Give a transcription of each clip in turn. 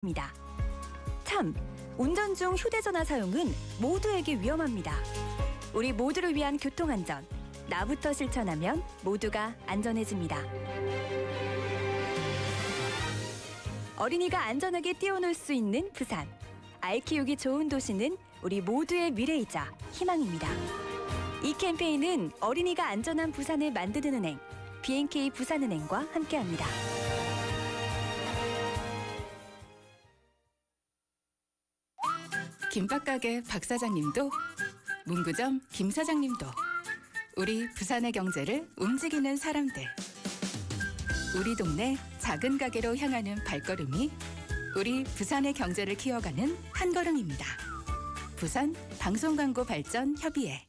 입니다. 참, 운전 중 휴대전화 사용은 모두에게 위험합니다. 우리 모두를 위한 교통안전, 나부터 실천하면 모두가 안전해집니다. 어린이가 안전하게 뛰어놀 수 있는 부산. 아이 키우기 좋은 도시는 우리 모두의 미래이자 희망입니다. 이 캠페인은 어린이가 안전한 부산을 만드는 은행, B&K 부산은행과 함께합니다. 김밥가게 박 사장님도, 문구점 김 사장님도, 우리 부산의 경제를 움직이는 사람들. 우리 동네 작은 가게로 향하는 발걸음이 우리 부산의 경제를 키워가는 한 걸음입니다. 부산 방송광고발전협의회.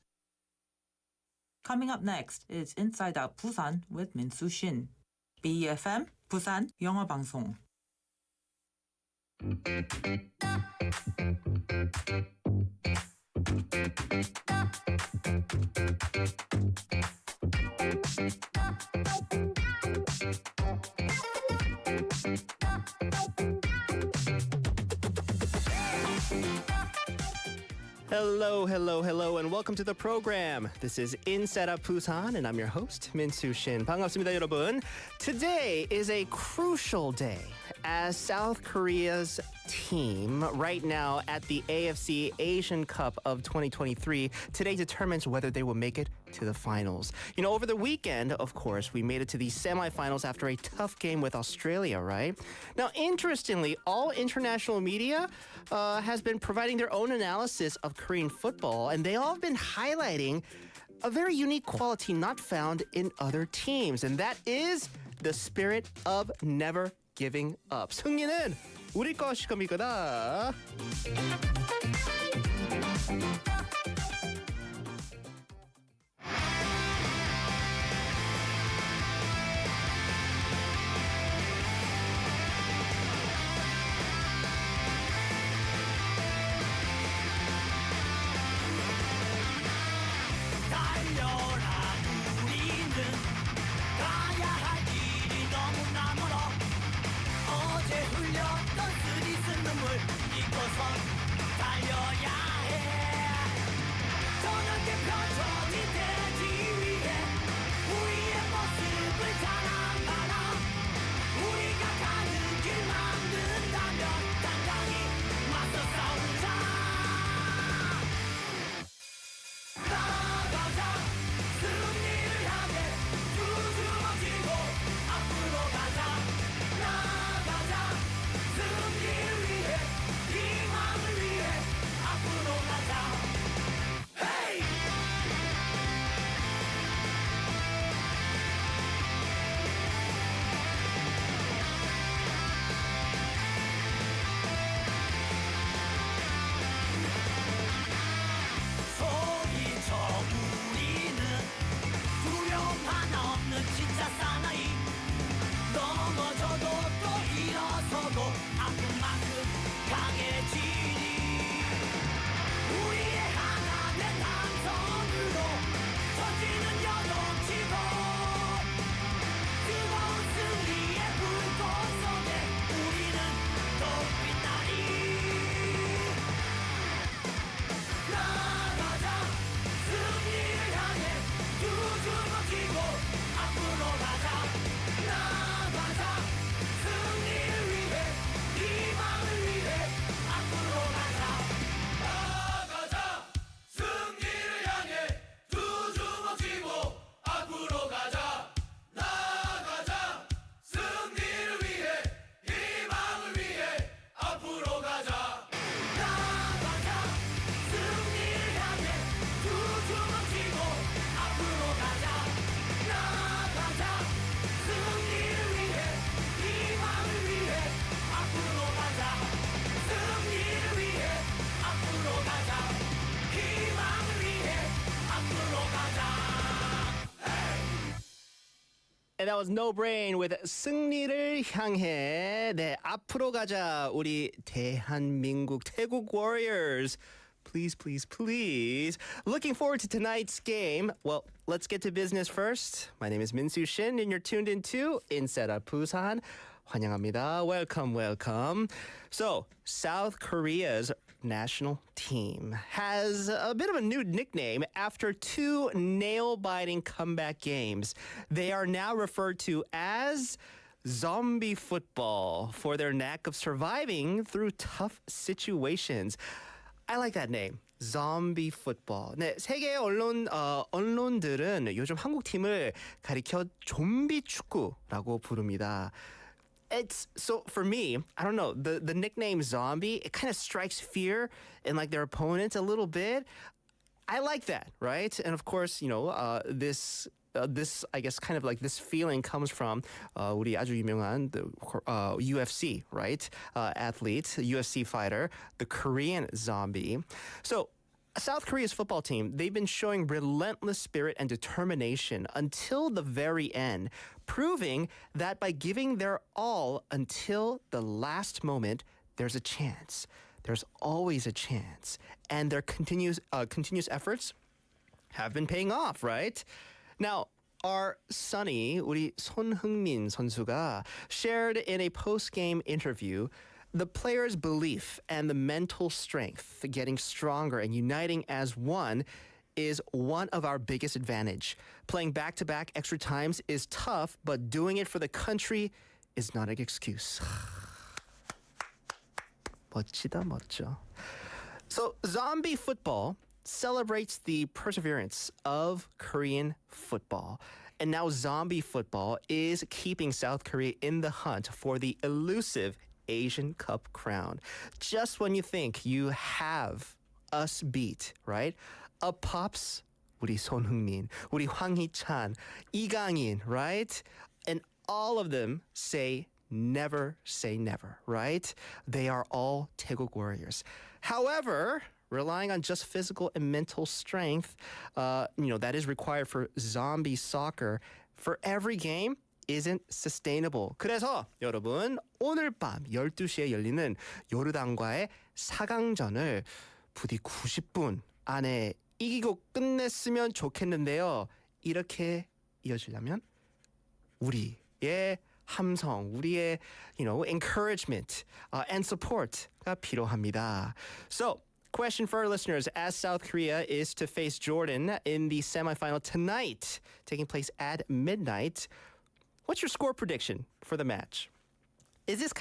Coming up next is Inside Out Busan with Min-Soo Shin. BEFM 부산영어방송. Hello, and welcome to the program. This is Inside Out Busan, and I'm your host, Min-Soo Shin. 반갑습니다, 여러분. Today is a crucial day as South Korea's team right now at the AFC Asian Cup of 2023 today determines whether they will make it to the finals. You know, over the weekend, of course, we made it to the semifinals after a tough game with Australia, right? Now, interestingly, all international media has been providing their own analysis of Korean football, and they all have been highlighting a very unique quality not found in other teams, and that is the spirit of never giving up. 승리는 우리 것일 겁니다. And that was No Brain with 승리를 향해. 네, 앞으로 가자. 우리 대한민국 태국 Warriors. Please, please, please. Looking forward to tonight's game. Well, let's get to business first. My name is Min-Soo Shin, and you're tuned into Inside Out Busan. 환영합니다. Welcome, welcome. So, South Korea's national team has a bit of a new nickname after two nail-biting comeback games. They are now referred to as zombie football for their knack of surviving through tough situations. I like that name. zombie football. 네, 세계 언론들은 요즘 한국 팀을 가리켜 좀비 축구라고 부릅니다. It's so for me, I don't know, the nickname zombie, it kind of strikes fear in like their opponents a little bit. I like that, right? And of course, this I guess kind of like this feeling comes from 우리 아주 유명한 UFC, right? Athlete, UFC fighter, the Korean zombie. So South Korea's football team, they've been showing relentless spirit and determination until the very end, proving that by giving their all until the last moment, there's a chance. There's always a chance. And their continuous efforts have been paying off, right? Now, our Sonny, 우리 손흥민 선수가 shared in a post-game interview the players' belief and the mental strength, getting stronger and uniting as one, is one of our biggest advantage. Playing back-to-back extra times is tough, but doing it for the country is not an excuse. 멋지다, 멋져. So, zombie football celebrates the perseverance of Korean football. And now zombie football is keeping South Korea in the hunt for the elusive Asian Cup crown. Just when you think you have us beat, right? Up pops 우리 손흥민, 우리 황희찬, 이강인, right? And all of them say never say never, right? They are all 태국 warriors. However, relying on just physical and mental strength, that is required for zombie soccer for every game isn't sustainable. 그래서 여러분, 오늘 밤 12시에 열리는 요르단과의 4강전을 부디 90분 안에 이기고 끝냈으면 좋겠는데요. 이렇게 이어지려면 우리의 함성, 우리의, encouragement and support가 필요합니다. So, question for our listeners, as South Korea is to face Jordan in the semifinal tonight, taking place at midnight, what's your score prediction for the match? Is this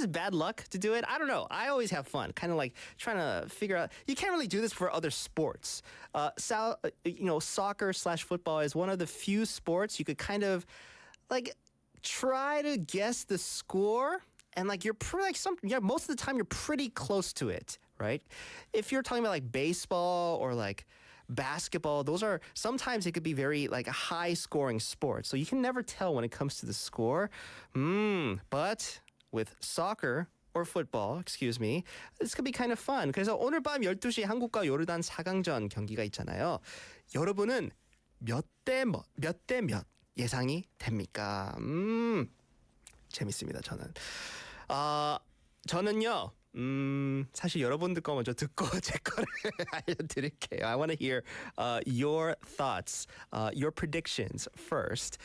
bad luck to do it? I don't know. I always have fun, kind of like trying to figure out. You can't really do this for other sports. Soccer/football is one of the few sports you could kind of like try to guess the score, and like most of the time you're pretty close to it, right? If you're talking about like baseball or like basketball, those are sometimes it could be very like high scoring sports. So you can never tell when it comes to the score. But with soccer or football, this could be kind of fun. 그래서 오늘 밤 12시 한국과 요르단 4강전 경기가 있잖아요. 여러분은 몇 대 몇 예상이 됩니까? 재밌습니다, 저는. 저는요. 사실 여러분들 거 먼저 듣고 제 거를 알려드릴게요. I want to hear your thoughts, your predictions first.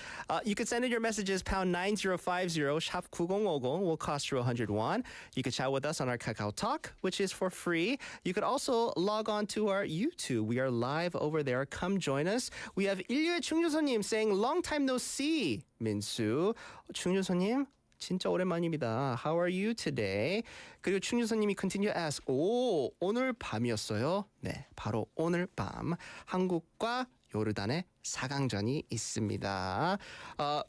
You can send in your messages pound 9050 샵 9050 will cost you 100 won. You can chat with us on our Kakao Talk, which is for free. You could also log on to our YouTube. We are live over there. Come join us. We have 일류의 충주선님 saying long time no see. 민수, 충주선님. 진짜 오랜만입니다. How are you today? 그리고 충주선님이 continue to ask, 오늘 밤이었어요? 네, 바로 오늘 밤 한국과 요르단의 4강전이 있습니다.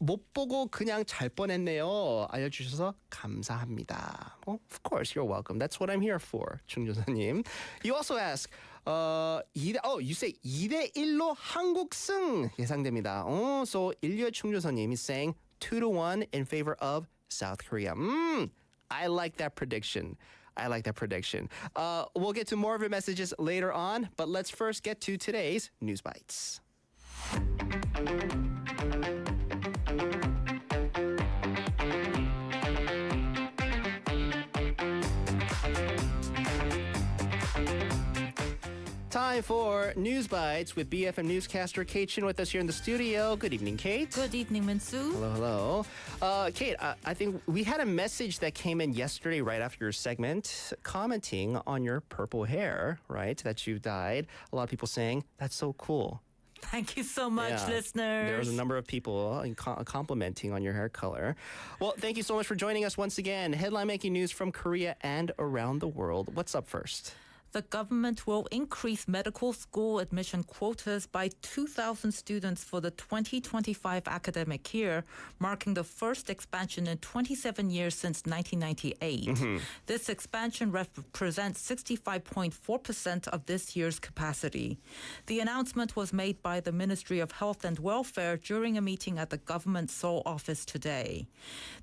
못 보고 그냥 잘 뻔했네요. 알려주셔서 감사합니다. Of course, you're welcome. That's what I'm here for, 충주선님. You also ask, you say 2대1로 한국 승 예상됩니다. So 일류의 충주선님 is saying 2-1 in favor of South Korea. I like that prediction. We'll get to more of your messages later on, but let's first get to today's News Bites. Time time for News Bites with BFM newscaster Kate Chin with us here in the studio. Good evening, Kate. Good evening, Minsu. Hello, hello. Kate, I think we had a message that came in yesterday right after your segment commenting on your purple hair, right, that you dyed. A lot of people saying, that's so cool. Thank you so much, Yeah. listeners. There was a number of people complimenting on your hair color. Well, thank you so much for joining us once again. Headline making news from Korea and around the world. What's up first? The government will increase medical school admission quotas by 2,000 students for the 2025 academic year, marking the first expansion in 27 years since 1998. This expansion represents 65.4% of this year's capacity. The announcement was made by the Ministry of Health and Welfare during a meeting at the government Seoul office today.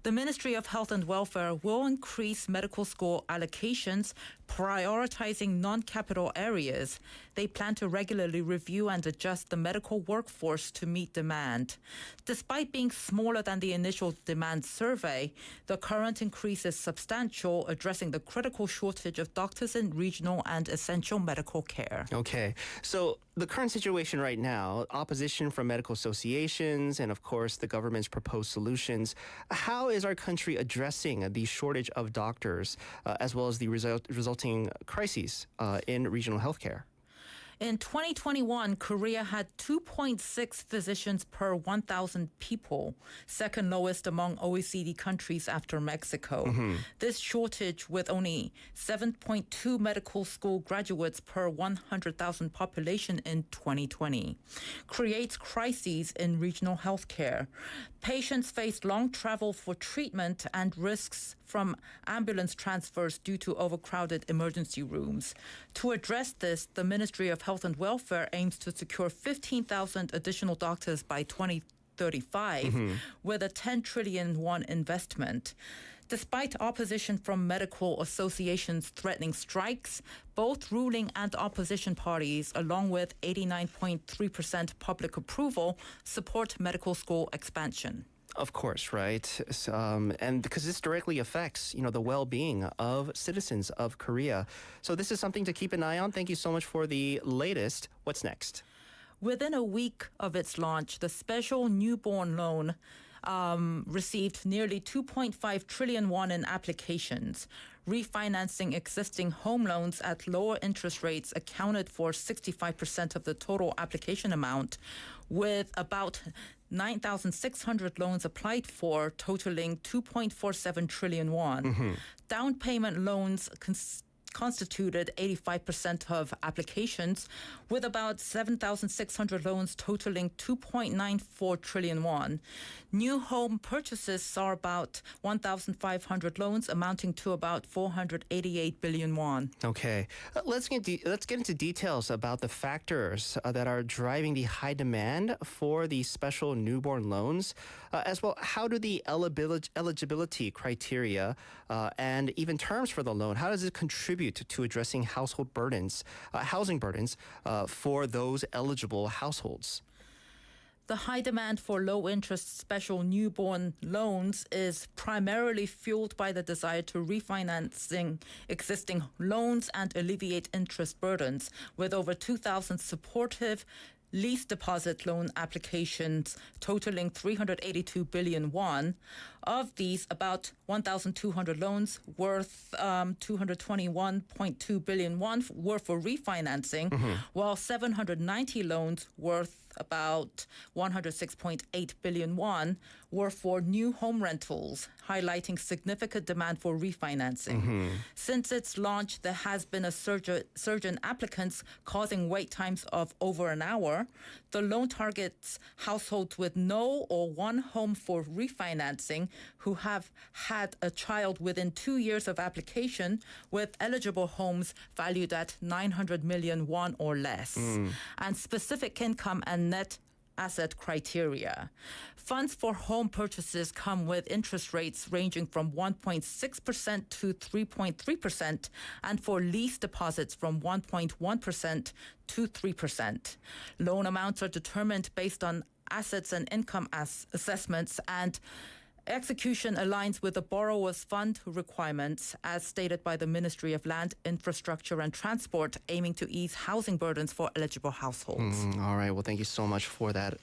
The Ministry of Health and Welfare will increase medical school allocations, prioritizing non-capital areas. They plan to regularly review and adjust the medical workforce to meet demand. Despite being smaller than the initial demand survey, the current increase is substantial, addressing the critical shortage of doctors in regional and essential medical care. Okay, so the current situation right now, opposition from medical associations and, of course, the government's proposed solutions. How is our country addressing the shortage of doctors as well as the resulting crises in regional healthcare? In 2021, Korea had 2.6 physicians per 1,000 people, second lowest among OECD countries after Mexico. This shortage, with only 7.2 medical school graduates per 100,000 population in 2020, creates crises in regional healthcare. Patients face long travel for treatment and risks from ambulance transfers due to overcrowded emergency rooms. To address this, the Ministry of Health and Welfare aims to secure 15,000 additional doctors by 2035 with a 10 trillion won investment. Despite opposition from medical associations threatening strikes, both ruling and opposition parties, along with 89.3% public approval, support medical school expansion. Of course, right? And because this directly affects, the well-being of citizens of Korea. So this is something to keep an eye on. Thank you so much for the latest. What's next? Within a week of its launch, the special newborn loan received nearly 2.5 trillion won in applications. Refinancing existing home loans at lower interest rates accounted for 65% of the total application amount, with about 9,600 loans applied for, totaling 2.47 trillion won. Down payment loans constituted 85% of applications, with about 7,600 loans totaling 2.94 trillion won. New home purchases saw about 1,500 loans amounting to about 488 billion won. Okay, let's get into details about the factors that are driving the high demand for the special newborn loans, as well. How do the eligibility criteria and even terms for the loan, how does it contribute to addressing household burdens, housing burdens for those eligible households? The high demand for low-interest special newborn loans is primarily fueled by the desire to refinancing existing loans and alleviate interest burdens, with over 2,000 supportive lease deposit loan applications totaling 382 billion won. Of these, about 1,200 loans worth 221.2 billion won were for refinancing, while 790 loans worth about 106.8 billion won were for new home rentals, highlighting significant demand for refinancing. Since its launch, there has been a surge in applicants, causing wait times of over an hour. The loan targets households with no or one home for refinancing who have had a child within 2 years of application, with eligible homes valued at 900 million won or less, and specific income and net asset criteria. Funds for home purchases come with interest rates ranging from 1.6% to 3.3%, and for lease deposits from 1.1% to 3%. Loan amounts are determined based on assets and income assessments, and Execution aligns with the borrower's fund requirements as stated by the Ministry of Land, Infrastructure and Transport, aiming to ease housing burdens for eligible households. All right. Well, thank you so much for that.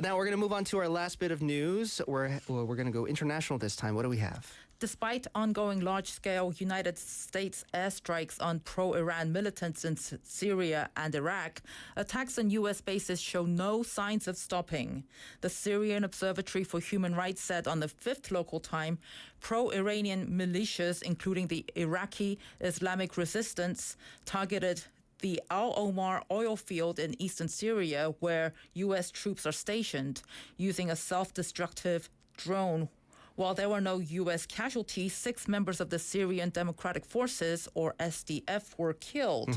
Now we're going to move on to our last bit of news. We're going to go international this time. What do we have? Despite ongoing large-scale United States airstrikes on pro-Iran militants in Syria and Iraq, attacks on U.S. bases show no signs of stopping. The Syrian Observatory for Human Rights said on the 5th local time, pro-Iranian militias, including the Iraqi Islamic Resistance, targeted the Al Omar oil field in eastern Syria, where U.S. troops are stationed, using a self-destructive drone. While there were no U.S. casualties, 6 members of the Syrian Democratic Forces, or SDF, were killed.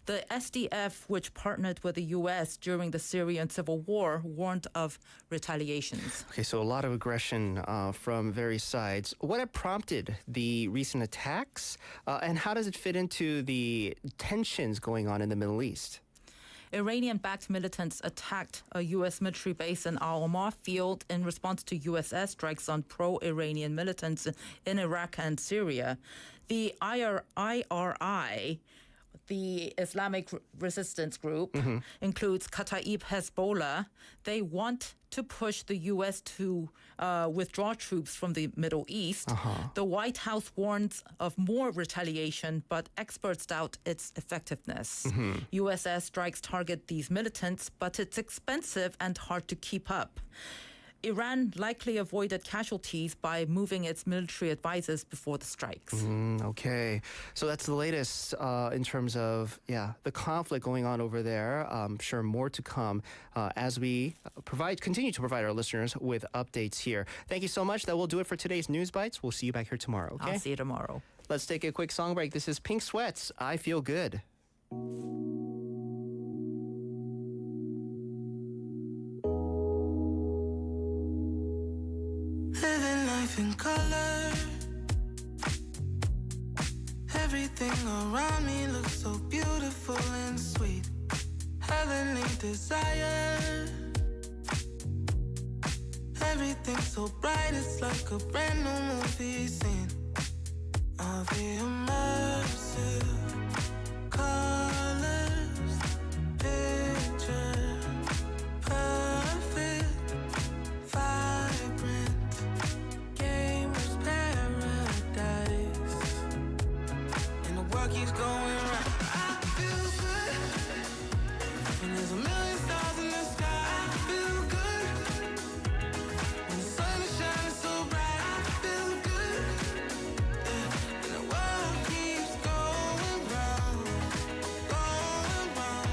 The SDF, which partnered with the U.S. during the Syrian civil war, warned of retaliations. Okay, so a lot of aggression from various sides. What had prompted the recent attacks, and how does it fit into the tensions going on in the Middle East? Iranian-backed militants attacked a U.S. military base in Al Omar field in response to U.S. airstrikes on pro-Iranian militants in Iraq and Syria. The IRI, the Islamic Resistance Group, includes Kataib Hezbollah. They want to push the U.S. to withdraw troops from the Middle East. The White House warns of more retaliation, but experts doubt its effectiveness. U.S. airstrikes target these militants, but it's expensive and hard to keep up. Iran likely avoided casualties by moving its military advisors before the strikes. Okay, so that's the latest in terms of the conflict going on over there. I'm sure more to come as we continue to provide our listeners with updates here. Thank you so much. That will do it for today's News Bites. We'll see you back here tomorrow. Okay? I'll see you tomorrow. Let's take a quick song break. This is Pink Sweats. I Feel Good. Living life in color. Everything around me looks so beautiful and sweet. Heavenly desire. Everything so bright, it's like a brand new movie scene. I'll be immersive. Colors, picture, perfect. Vibrant, gamer's paradise. And the world keeps going right. I feel good. When there's a million stars in the sky, I feel good. When the sun is shining so bright, I feel good. Yeah. And the world keeps going round, going round.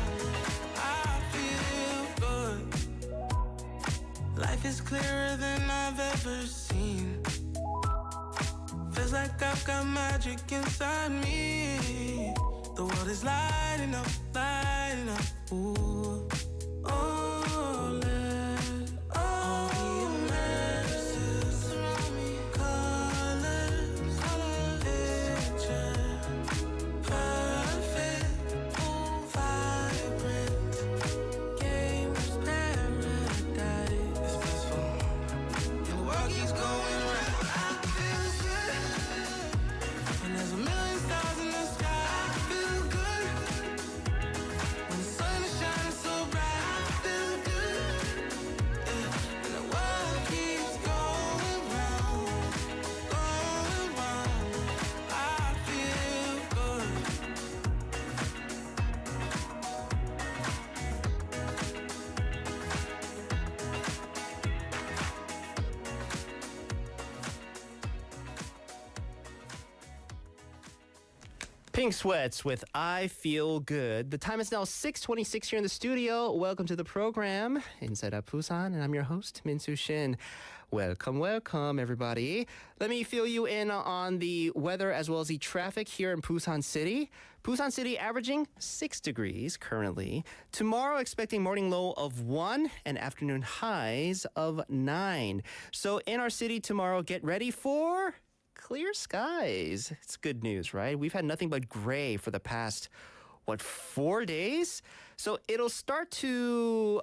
I feel good. Life is clearer than I've ever seen. Feels like I've got magic inside me. The world is lighting up, lighting up. Ooh. Oh, let all be immersive. Surround me. Colors, picture, perfect, vibrant, gamer's paradise. It's blissful, and the world keeps going round. I feel good. When there's a million stars in the sky, I feel good. When the sun is shining so bright, I feel good. Yeah. And the world keeps going round, going round. I feel good. Pink Sweats with I Feel Good. The time is now 6:26 here in the studio. Welcome to the program, Inside Busan, and I'm your host, Min-Soo Shin. Welcome, welcome, everybody. Let me fill you in on the weather as well as the traffic here in Busan City. Busan City averaging 6 degrees currently. Tomorrow expecting morning low of 1 and afternoon highs of 9. So in our city tomorrow, get ready for clear skies. It's good news, right? We've had nothing but gray for the past what, 4 days? So it'll start to,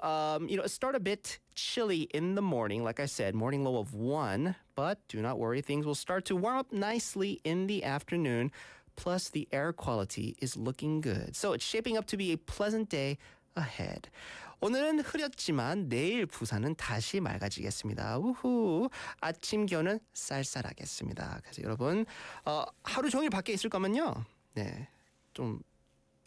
start a bit chilly in the morning. Like I said, morning low of 1. But do not worry, things will start to warm up nicely in the afternoon. Plus, the air quality is looking good. So it's shaping up to be a pleasant day ahead. 오늘은 흐렸지만 내일 부산은 다시 맑아지겠습니다. 우후. 아침 기온은 쌀쌀하겠습니다. 그래서 여러분 하루 종일 밖에 있을 거면요. 네. 좀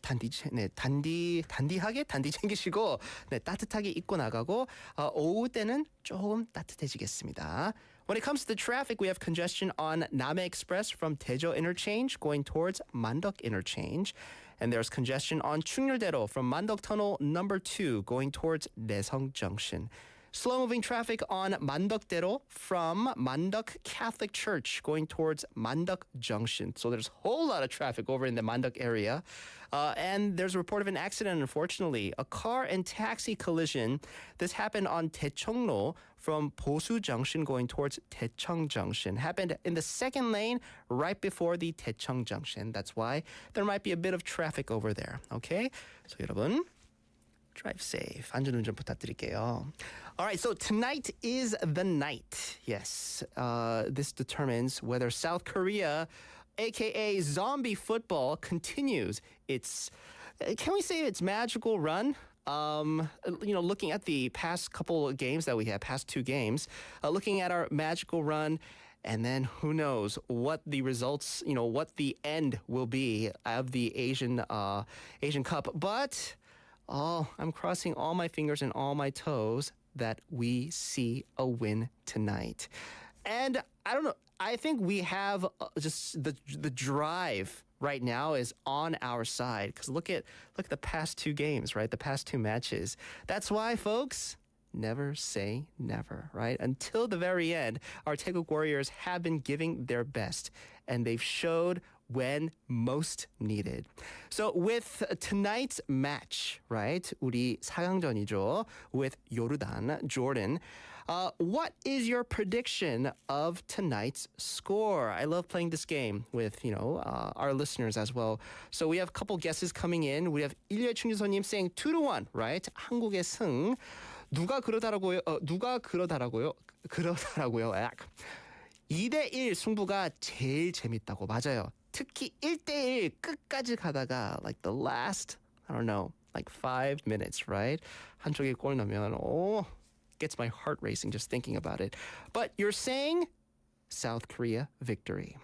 단디하게 단디 챙기시고 네, 따뜻하게 입고 나가고 오후 때는 조금 따뜻해지겠습니다. When it comes to the traffic, we have congestion on Name Express from Daejeon Interchange going towards Mandok Interchange. And there's congestion on Chungnyeoldaero from Mandok Tunnel number 2 going towards Daesung Junction. Slow-moving traffic on Mandok-daero from Mandok Catholic Church going towards Mandok Junction. So there's a whole lot of traffic over in the Mandok area. And there's a report of an accident, unfortunately. A car and taxi collision. This happened on Daechongro from Bosu Junction going towards Daecheong Junction. Happened in the second lane right before the Daecheong Junction. That's why there might be a bit of traffic over there. Okay? So 여러분, drive safe. 안전운전 부탁드릴게요. All right, so tonight is the night. Yes, this determines whether South Korea, aka zombie football, continues its, can we say its magical run? Looking at the past couple of games that we had, past 2 games, looking at our magical run, and then who knows what the results, what the end will be of the Asian Cup. But I'm crossing all my fingers and all my toes that we see a win tonight. And I don't know, I think we have just the drive right now is on our side. Because look at the past 2 games, right? The past 2 matches. That's why, folks, never say never, right? Until the very end, our Taeguk Warriors have been giving their best. And they've showed when most needed. So with tonight's match, right? 우리 4강전이죠. With Jordan. What is your prediction of tonight's score? I love playing this game with, our listeners as well. So we have a couple guesses coming in. We have 일렬 충주선님 saying 2-1, right? 한국의 승. 누가 그러더라고요. 2대1 승부가 제일 재밌다고. 맞아요. 특히 1대1 끝까지 가다가 like the last, I don't know, like 5 minutes, right? 한쪽에 골 넣으면 gets my heart racing just thinking about it. But you're saying South Korea victory.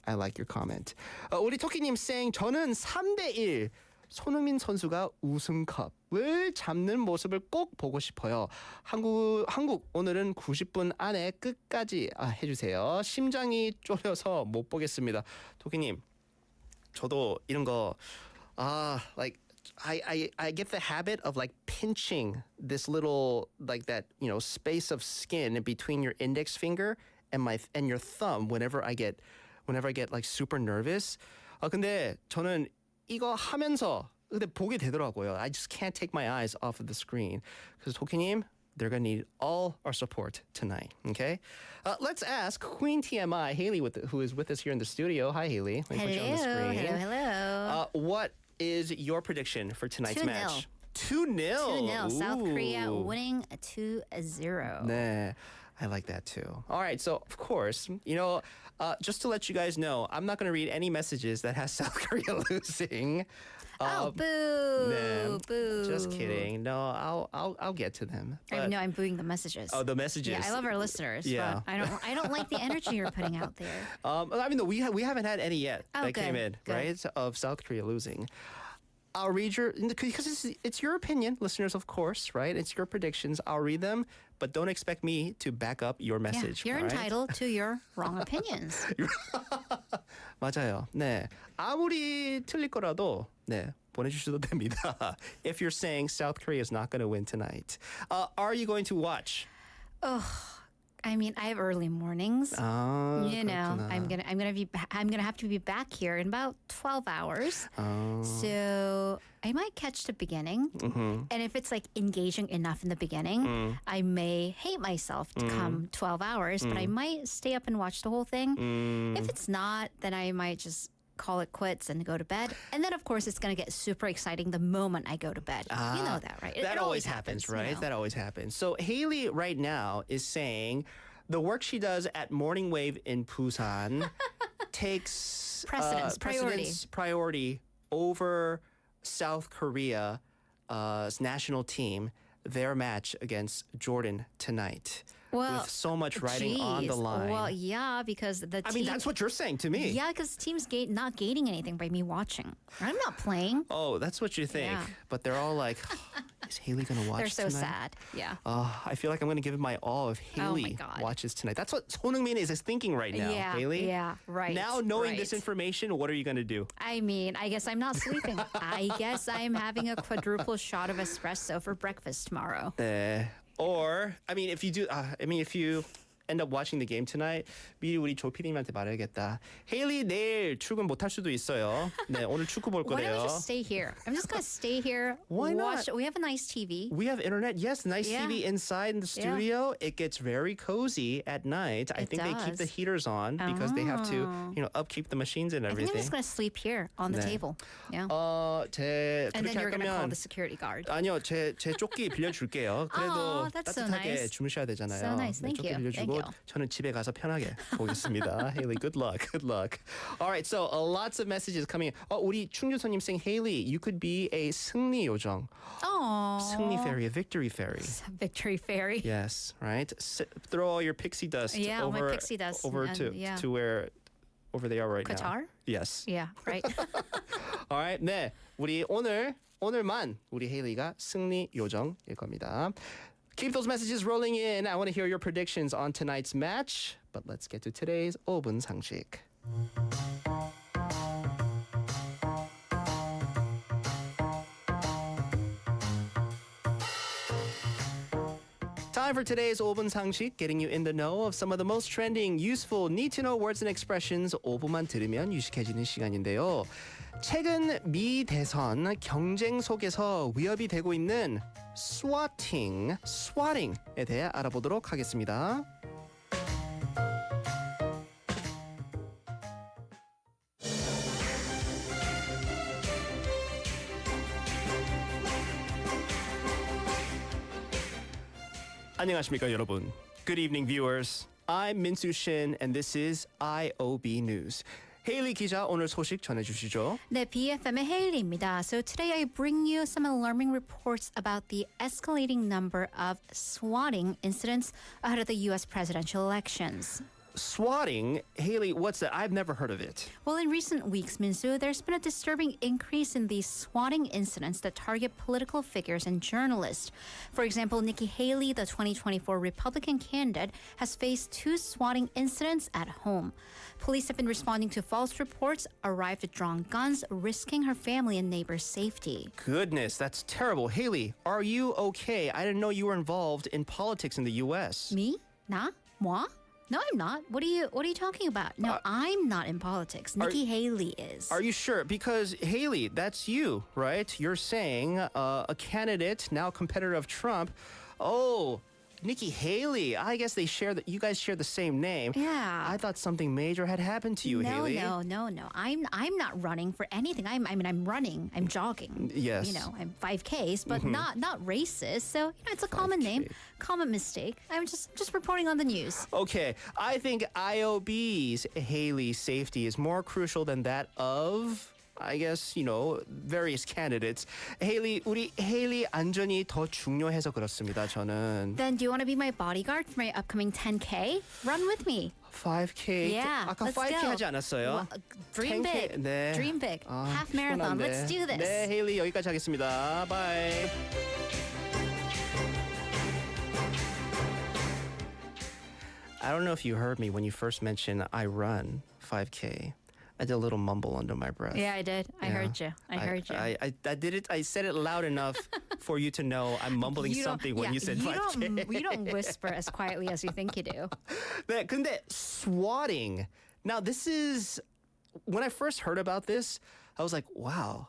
I like your comment. 우리 토끼님 saying 저는 3대1 손흥민 선수가 우승컵을 잡는 모습을 꼭 보고 싶어요. 한국 오늘은 90분 안에 끝까지 해주세요. 심장이 쫄려서 못 보겠습니다. 토끼님, 저도 이런 거 like I get the habit of like pinching this little like that space of skin between your index finger and your thumb whenever I get like super nervous. 근데 저는 이거 하면서 근데 보게 되더라고요. I just can't take my eyes off of the screen. 그래서 토끼님, they're going to need all our support tonight, okay? Let's ask Queen TMI, Haley, who is with us here in the studio. Hi, Haley. Let me put you on the screen. Hello. What is your prediction for tonight's 2-0. match? 2-0. 2-0. South Ooh. Korea winning 2-0. 네. I like that too. All right, so of course, just to let you guys know, I'm not going to read any messages that has South Korea losing. Boo! Nah, Boo! Just kidding. No, I'll get to them. I know I'm booing the messages. Oh, the messages. Yeah, I love our listeners. Yeah. But I don't like the energy you're putting out there. I mean, we haven't had any yet that good, came in, good. right? Of South Korea losing. I'll read because it's your opinion, listeners, of course, right? It's your predictions. I'll read them, but don't expect me to back up your message. Yeah, you're right? entitled to your wrong opinions. 맞아요. 네. 아무리 틀릴 거라도 네, 보내주셔도 됩니다. If you're saying South Korea is not going to win tonight. Are you going to watch? I mean, I have early mornings. 그렇구나. I'm gonna have to be back here in about 12 hours. So I might catch the beginning, and if it's like engaging enough in the beginning, I may hate myself to come 12 hours, but I might stay up and watch the whole thing. If it's not, then I might just call it quits and go to bed. And then, of course, it's going to get super exciting the moment I go to bed. You know that, right? That always happens, right? you know. That always happens. So Haley right now is saying the work she does at Morning Wave in Busan takes priority over South Korea's national team, their match against Jordan tonight. Well, with so much riding on the line. Well, yeah, because the team... I mean, that's what you're saying to me. Yeah, because the team's not gaining anything by me watching. I'm not playing. Oh, that's what you think. Yeah. But they're all like, is Haley going to watch They're so tonight? sad. Yeah. I feel like I'm going to give it my all if Haley God. watches tonight. That's what Son Heung-min is thinking right now, Yeah, Haley. yeah, right, Now, knowing this right. information, what are you going to do? I mean, I guess I'm not sleeping. I guess I'm having a quadruple shot of espresso for breakfast tomorrow. Or, I mean, if you end up watching the game tonight, 미리 우리 조 PD님한테 말해야겠다. 헤일리 내일 출근 못할 수도 있어요. 네, 오늘 축구 볼 Why don't we 거래요. just stay here? I'm just going to stay here. Why watch. not? We have a nice TV. We have internet. Yes, nice Yeah. TV inside in the studio. It gets very cozy at night. I It think they keep the does. heaters on because they have to, upkeep the machines and I think I'm everything. just going to sleep here on the 네. table. Yeah. 제 And 그렇게 then 할 you're going to call 거면 the security guard. 아니요, 제 조끼 빌려줄게요. 그래도 Aw, that's so 따뜻하게 nice. 주무셔야 되잖아요. So nice. 네, Thank 조끼 you. 빌려주고 Thank you. 저는 집에 가서 편하게 보겠습니다. Haley, good luck. Good luck. All right, so lots of messages coming in. 우리 충주선님 saying, Haley, you could be a 승리 요정. Oh. 승리 fairy, a victory fairy. Victory Fairy. Yes, right. Throw all your pixie dust Yeah, all my over, pixie dust over and- yeah. to where over they are right now. Qatar? Yes. Yeah, right. All right. 네, 우리 오늘만 우리 헤일리가 승리 요정일 겁니다. Keep those messages rolling in. I want to hear your predictions on tonight's match. But let's get to today's 5분 상식. Time for today's 5분 상식, getting you in the know of some of the most trending, useful, need-to-know words and expressions 5분만 들으면 유식해지는 시간인데요. 최근 미 대선 경쟁 속에서 위협이 되고 있는 swatting에 대해 알아보도록 하겠습니다. 안녕하십니까 여러분. Good evening viewers. I'm Min-Soo Shin and this is IOB News. 헤일리 기자 오늘 소식 전해주시죠. 네, BFM의 헤일리입니다. So today I bring you some alarming reports about the escalating number of swatting incidents ahead of the U.S. presidential elections. Swatting, Haley, what's that? I've never heard of it. Well, in recent weeks, Minsu, there's been a disturbing increase in these swatting incidents that target political figures and journalists. For example, Nikki Haley, the 2024 Republican candidate, has faced 2 swatting incidents at home. Police have been responding to false reports, arrived with drawn guns, risking her family and neighbors' safety. Goodness, that's terrible. Haley, are you okay? I didn't know you were involved in politics in the U.S. Me? Na? Moi? No, I'm not. What are you talking about? No, I'm not in politics. Nikki Haley is. Are you sure? Because Haley, that's you, right? You're saying a candidate, now competitor of Trump. Oh, Nikki Haley. I guess you guys share the same name. Yeah. I thought something major had happened to you, Haley. No. I'm not running for anything. I'm running. I'm jogging. Yes. I'm 5Ks, but not racist. So it's a common name, common mistake. I'm just reporting on the news. Okay, I think IOB's Haley's safety is more crucial than that of, I guess, various candidates. Haley, 우리 Haley 안전이 더 중요해서 그렇습니다, 저는. Then do you want to be my bodyguard for my upcoming 10K? Run with me. 5K. Yeah, 아까 let's 5K go. 하지 않았어요? Well, dream 10K, big. 네. Dream big. Half marathon. 피곤한데. Let's do this. 네, Haley 여기까지 하겠습니다. Bye. I don't know if you heard me when you first mentioned I run 5K. I did a little mumble under my breath. Yeah, I did. I Yeah. heard you. I heard you. I did it. I said it loud enough for you to know I'm mumbling You don't- something when you said 5K. You don't whisper as quietly as you think you do. 네, 근데 swatting. Now this is when I first heard about this, I was like, wow.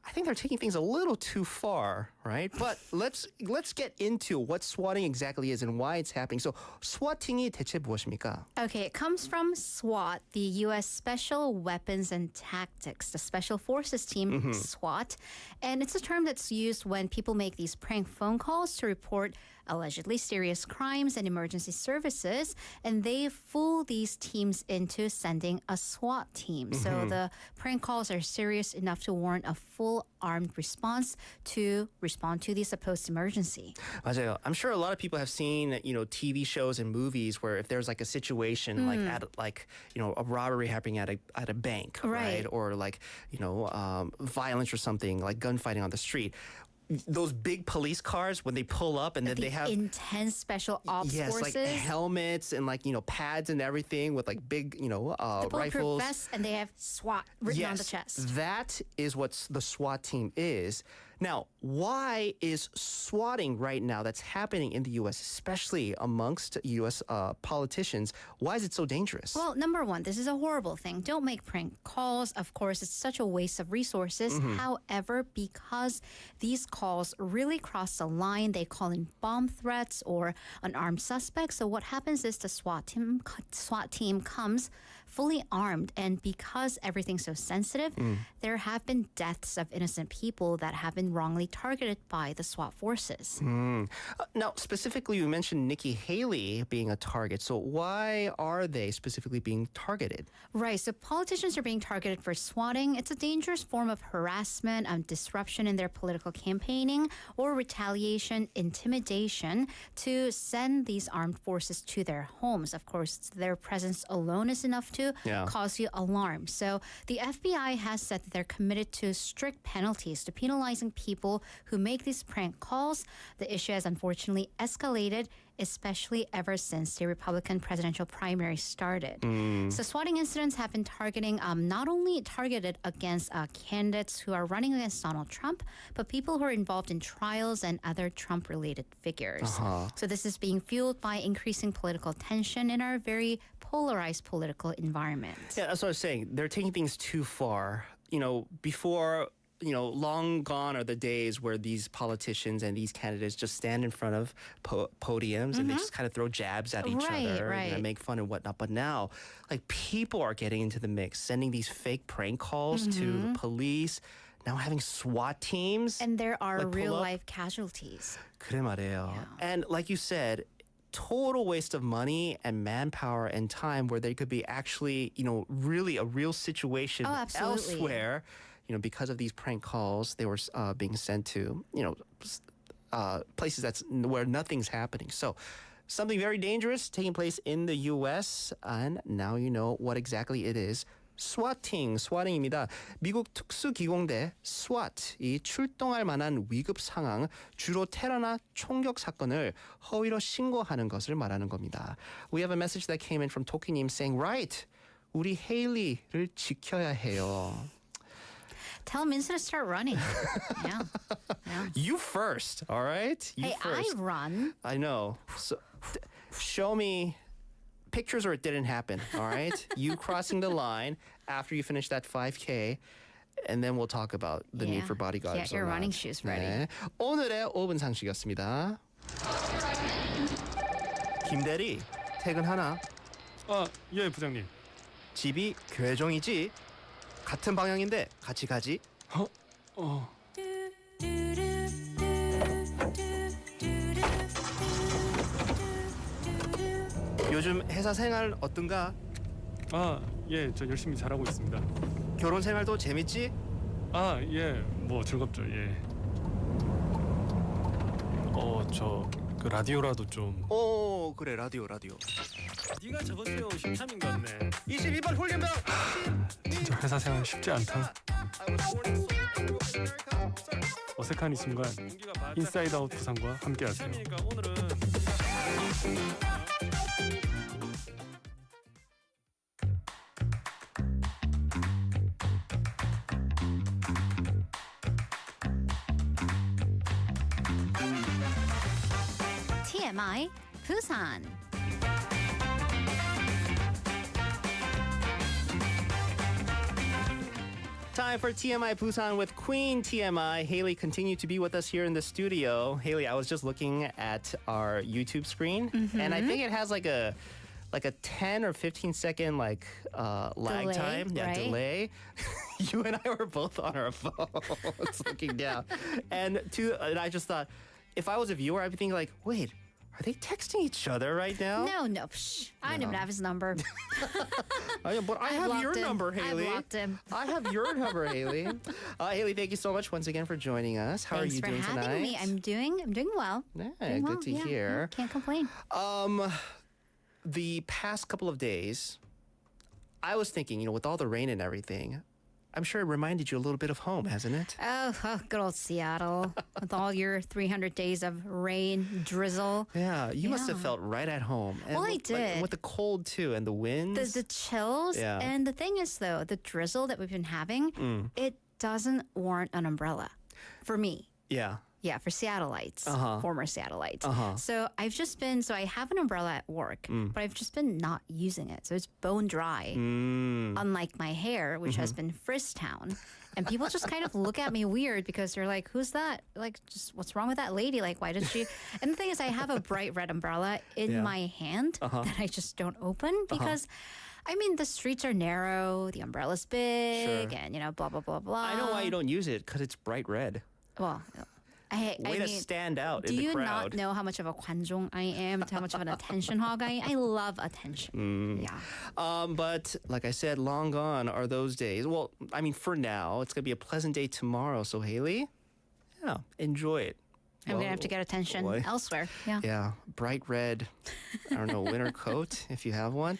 I think they're taking things a little too far, right? But let's get into what swatting exactly is and why it's happening. So swatting이 대체 무엇입니까? Okay, it comes from SWAT, the U.S. Special Weapons and Tactics, the Special Forces team, SWAT. And it's a term that's used when people make these prank phone calls to report allegedly serious crimes and emergency services, and they fool these teams into sending a SWAT team. So the prank calls are serious enough to warrant a full armed response to respond to the supposed emergency. 맞아요. I'm sure a lot of people have seen, TV shows and movies where if there's like a situation like at a robbery happening at a bank, right? Or like, violence or something like gunfighting on the street. Those big police cars when they pull up and then they have intense special ops forces. Like helmets and pads and everything with like big the bulletproof rifles vests, and they have SWAT written on the chest. That is what the SWAT team is. Now, why is swatting right now that's happening in the U.S., especially amongst U.S. Politicians, why is it so dangerous? Well, number one, this is a horrible thing. Don't make prank calls. Of course, it's such a waste of resources. However, because these calls really cross the line, they call in bomb threats or an armed suspect. So what happens is the SWAT team comes fully armed, and because everything's so sensitive, there have been deaths of innocent people that have been wrongly targeted by the SWAT forces. Now, specifically, you mentioned Nikki Haley being a target. So why are they specifically being targeted? Right. So politicians are being targeted for swatting. It's a dangerous form of harassment, disruption in their political campaigning, or retaliation, intimidation to send these armed forces to their homes. Of course, their presence alone is enough to cause you alarm. So the FBI has said that they're committed to strict penalties to penalizing people who make these prank calls. The issue has unfortunately escalated, especially ever since the Republican presidential primary started. So swatting incidents have been not only targeted against candidates who are running against Donald Trump, but people who are involved in trials and other Trump-related figures. So this is being fueled by increasing political tension in our very polarized political environment. Yeah, that's what I was saying. They're taking things too far. Before long gone are the days where these politicians and these candidates just stand in front of podiums and they just kind of throw jabs at each other and make fun and whatnot. But now, people are getting into the mix, sending these fake prank calls to the police, now having SWAT teams. And there are real-life casualties. 그래 말이에요. And like you said, total waste of money and manpower and time where there could be actually, really a real situation elsewhere. Because of these prank calls, they were being sent to, places where nothing's happening. So something very dangerous taking place in the U.S. And now you know what exactly it is. swatting입니다. 미국 특수기공대 SWAT이 출동할 만한 위급 상황, 주로 테러나 총격 사건을 허위로 신고하는 것을 말하는 겁니다. We have a message that came in from 토끼님 saying, right, 우리 헤일리를 지켜야 해요. Tell him instead to start running. Yeah. You first, all right? You first. I run. I know. So, show me pictures or it didn't happen, all right? You crossing the line after you finish that 5K, and then we'll talk about the need for bodyguards. Get your running shoes ready. 네. 오늘의 5분 상식이었습니다. 김대리, 퇴근하나? 예, 부장님. 집이 괴종이지? 같은 방향인데 같이 가지? 요즘 회사 생활 어떤가? 예, 저 열심히 잘하고 있습니다. 결혼 생활도 재밌지? 예, 뭐 즐겁죠, 예. 그 라디오라도 좀. 그래, 라디오. 네가 저번 주에 온 심참인 것 같네. 22번 홀림병! 진짜 회사 생활 쉽지 않다. 어색한 이 순간 인사이드아웃 부산과 함께하세요. TMI Busan. Time for TMI Busan with Queen TMI. Haley continued to be with us here in the studio. Haley, I was just looking at our YouTube screen, and I think it has like a 10 or 15 second lag Delay, time. Yeah, right? delay. You and I were both on our phones looking down. And I just thought, if I was a viewer, I'd be thinking like, wait, are they texting each other right now? No. Psh, I don't even have his number. But I have your blocked him. number, I Haley. blocked him. I have your number, Haley. Haley, thank you so much once again for joining us. How Thanks are you for doing having tonight? me. I'm doing well. Yeah, Doing good well. to Yeah, hear. Can't complain. The past couple of days, I was thinking, with all the rain and everything, I'm sure it reminded you a little bit of home, hasn't it? Oh, good old Seattle with all your 300 days of rain, drizzle. Yeah, you must have Yeah. felt right at home. And Well, I like, did. with the cold too and the winds. The chills. Yeah. And the thing is, though, the drizzle that we've been having, it doesn't warrant an umbrella for me. Yeah. Yeah, for Seattleites, former Seattleites. So I have an umbrella at work, but I've just been not using it. So it's bone dry, unlike my hair, which has been Frizztown. And people just kind of look at me weird because they're like, who's that? Like, just what's wrong with that lady? Like, why does she? And the thing is, I have a bright red umbrella in my hand that I just don't open because the streets are narrow, the umbrella's big, Sure. and, blah, blah, blah, blah. I know why you don't use it, because it's bright red. Well, Way to stand out do in the you crowd. not know how much of a 관종 I am, how much of an attention hog I am? I love attention. Yeah. But like I said, long gone are those days. Well, for now, it's going to be a pleasant day tomorrow. So, Haley, enjoy it. I'm going to have to get attention elsewhere. Yeah. Yeah, bright red, I don't know, winter coat if you have one.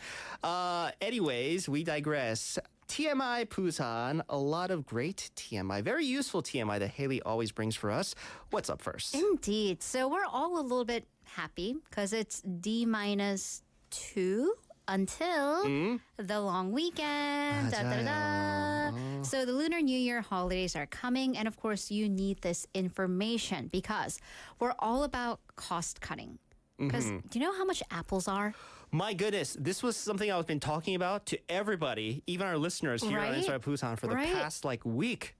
Anyways, we digress. TMI Busan, a lot of great TMI, very useful TMI that Haley always brings for us. What's up first? Indeed. So we're all a little bit happy because it's D-2 until the long weekend. Da, da, da, da. So the Lunar New Year holidays are coming. And of course, you need this information because we're all about cost cutting. Because do you know how much apples are? My goodness, this was something I've been talking about to everybody, even our listeners here on Right? Inside Busan for the Right? past week.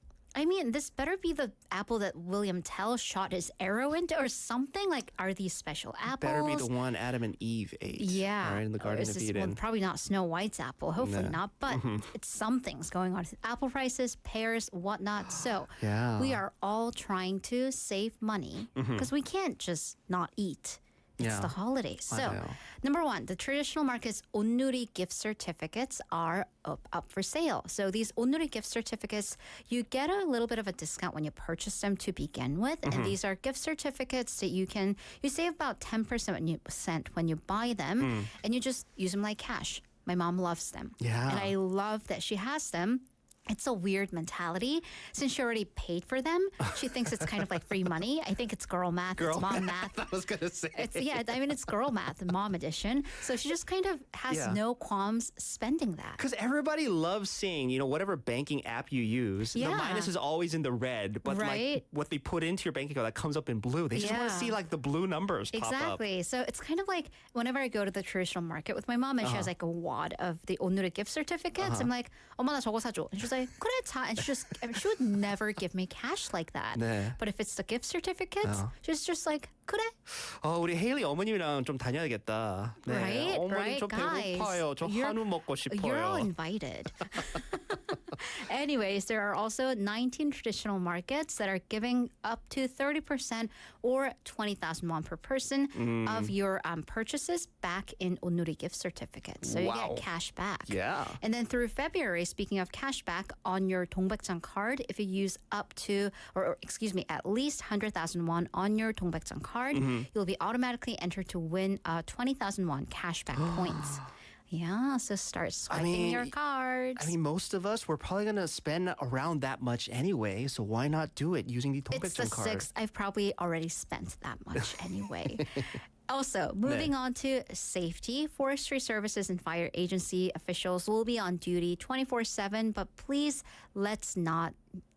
This better be the apple that William Tell shot his arrow into or something. Like, are these special apples? Better be the one Adam and Eve ate. Yeah. Right, in the Or Garden is of this Eden. one probably not Snow White's apple. Hopefully No. not. But it's something's going on. Apple prices, pears, whatnot. So Yeah. we are all trying to save money because we can't just not eat. It's Yeah. the holidays. I So, know. number one, the traditional market's onnuri gift certificates are up for sale. So these onnuri gift certificates, you get a little bit of a discount when you purchase them to begin with. And these are gift certificates that you save about 10% when you buy them, and you just use them like cash. My mom loves them. Yeah. And I love that she has them. It's a weird mentality. Since she already paid for them, she thinks it's kind of like free money. I think it's girl math, it's mom math. I was going to say. It's girl math, the mom edition. So she just kind of has Yeah. no qualms spending that. Because everybody loves seeing, whatever banking app you use, the Yeah. minus is always in the red, but Right. what they put into your bank account that comes up in blue, they just want to Yeah. see the blue numbers pop up. Exactly. So it's kind of like whenever I go to the traditional market with my mom and she has a wad of the 오늘의 gift certificates, I'm like, 엄마 나 저거 사줘. And she's like, 그래 자. And she would never give me cash like that. 네. But if it's the gift certificates, she's just like, 그래. 우리 헤일리 어머님이랑 좀 다녀야겠다. 네. Right? 어머님 Right, 저 guys. 배고파요. 저 한우 먹고 You're all 싶어요. invited. Anyways, there are also 19 traditional markets that are giving up to 30% or 20,000 won per person of your purchases back in onnuri gift certificates. So you Wow. get cash back. Yeah. And then through February, speaking of cash back on your 동백장 card, if you use at least 100,000 won on your 동백장 card, you'll be automatically entered to win 20,000 won cashback points. Yeah, so start swiping your cards. Most of us, we're probably going to spend around that much anyway, so why not do it using the It's the 동백장 card? 6th. I've probably already spent that much anyway. Also, moving on to safety, forestry services and fire agency officials will be on duty 24/7, but please let's not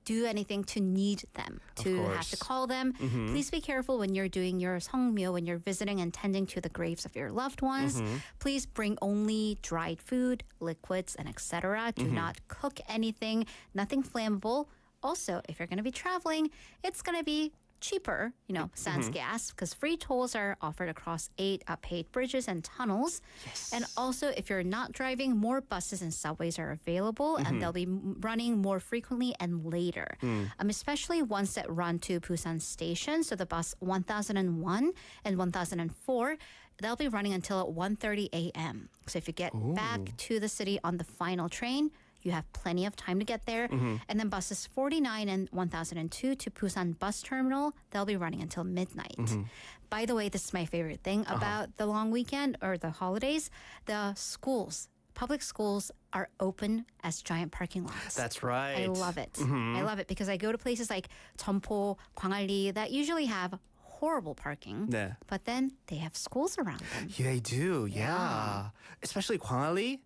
do anything to need them, to have to call them. Please be careful when you're doing your 성묘, when you're visiting and tending to the graves of your loved ones. Please bring only dried food, liquids, and etc. Do not cook anything, nothing flammable. Also, if you're going to be traveling, it's going to be cheaper, sans gas, because free tolls are offered across 8 paved bridges and tunnels. Yes. And also, if you're not driving, more buses and subways are available, and they'll be running more frequently and later, especially ones that run to Busan Station. So the bus 1001 and 1004, they'll be running until 1:30 a.m. So if you get back to the city on the final train, you have plenty of time to get there. And then buses 49 and 1002 to Busan Bus Terminal, they'll be running until midnight. By the way, this is my favorite thing about the long weekend or the holidays. The schools, public schools are open as giant parking lots. That's right. I love it. I love it because I go to places like Jeonpo, Gwangalli that usually have horrible parking, 네. but then they have schools around them. Yeah, they do. Yeah. Especially Gwangalli.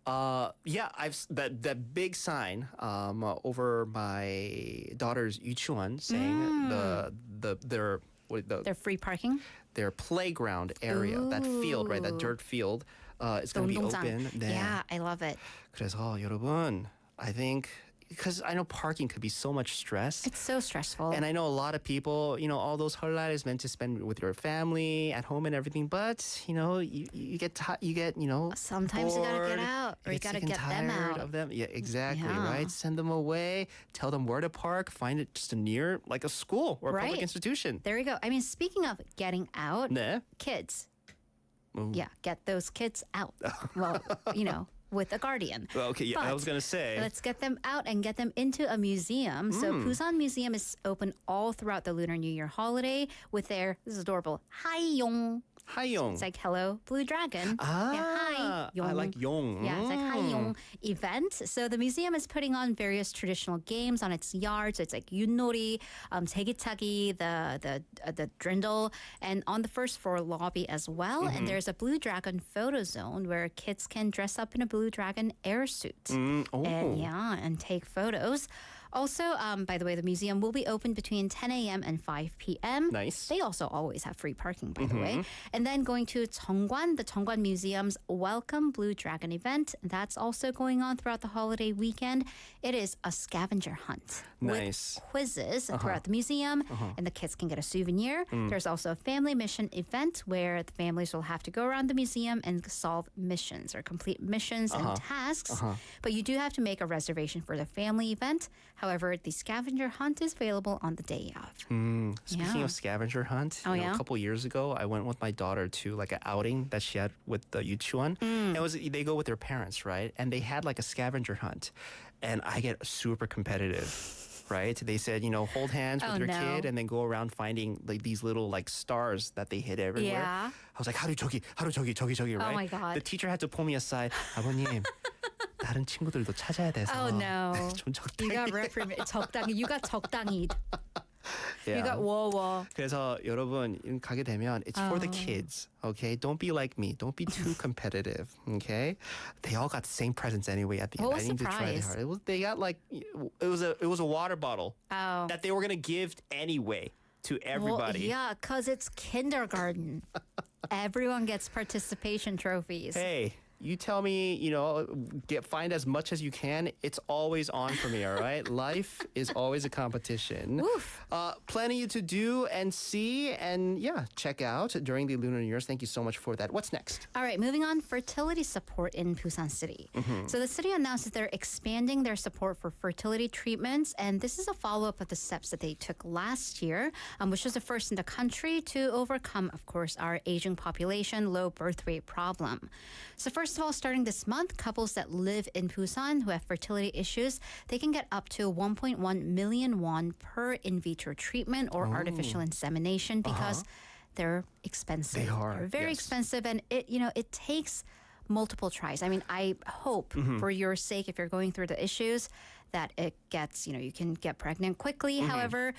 I've that big sign over my daughter's 유치원 saying They're free parking. their playground area, that field, right, that dirt field, is going to be 운동장. open. 네. Yeah, I love it. 그래서 여러분, I think because I know parking could be so much stress. It's so stressful. And I know a lot of people, all those 설날 is meant to spend with your family at home and everything, but you get Sometimes you gotta get bored, out, or you gotta sick and get them tired out. of them. Yeah, exactly, Yeah. right? Send them away, tell them where to park, find it just near like a school or a public Right. institution. There you go. I mean, speaking of getting out, 네. kids. Yeah, get those kids out. Well, with a guardian. Well, okay, yeah, I But was gonna say. let's get them out and get them into a museum. So Busan Museum is open all throughout the Lunar New Year holiday with their, this is adorable, Haiyong. 하용. It's like Hello Blue Dragon. I like 용. Yeah, it's like Haiyong event. So the museum is putting on various traditional games on its yard. So it's like 윷놀이, 제기차기, the drindle, and on the first floor lobby as well. And there's a Blue Dragon photo zone where kids can dress up in a Blue Dragon airsuit and take photos. Also, by the way, the museum will be open between 10 a.m. and 5 p.m. Nice. They also always have free parking, by the way. And then going to Jeongwan, the Jeongwan Museum's Welcome Blue Dragon event. That's also going on throughout the holiday weekend. It is a scavenger hunt Nice. with quizzes throughout the museum, and the kids can get a souvenir. There's also a family mission event where the families will have to go around the museum and solve missions or complete missions and tasks. But you do have to make a reservation for the family event. However, the scavenger hunt is available on the day of. Speaking Yeah. of scavenger hunt, Oh, yeah? a couple years ago, I went with my daughter to like an outing that she had with the 유치원. They go with their parents, right? And they had like a scavenger hunt, and I get super competitive. Right? They said, hold hands with Oh, your no. kid and then go around finding like these little like stars that they hit everywhere. Yeah. I was like, 하루 저기, right? my God. The teacher had to pull me aside. 아버님, 다른 친구들도 찾아야 돼서. Oh no. 좀 적당히. You got reprimanded. 적당히. You got 적당히. Yeah. You got whoa. 그래서 여러분 가게 되면 it's for the kids, okay? Don't be like me. Don't be too competitive, okay? They all got the same presents anyway at the end. What was I need the to try prize? hard. They got like it was a water bottle Oh. that they were gonna give anyway to everybody. Well, yeah, because it's kindergarten. Everyone gets participation trophies. Hey, you tell me, find as much as you can. It's always on for me, all right? Life is always a competition. Oof. Plenty to do and see and, check out during the Lunar New Year's. Thank you so much for that. What's next? All right, moving on, fertility support in Busan City. So the city announced that they're expanding their support for fertility treatments, and this is a follow-up of the steps that they took last year, which was the first in the country to overcome, of course, our aging population, low birth rate problem. So first of all, starting this month, couples that live in Busan who have fertility issues, they can get up to 1.1 million won per in vitro treatment or artificial insemination because they're expensive. They are, They're very yes. expensive, and it takes multiple tries. I mean, I hope for your sake, if you're going through the issues, that it gets, you can get pregnant quickly. However,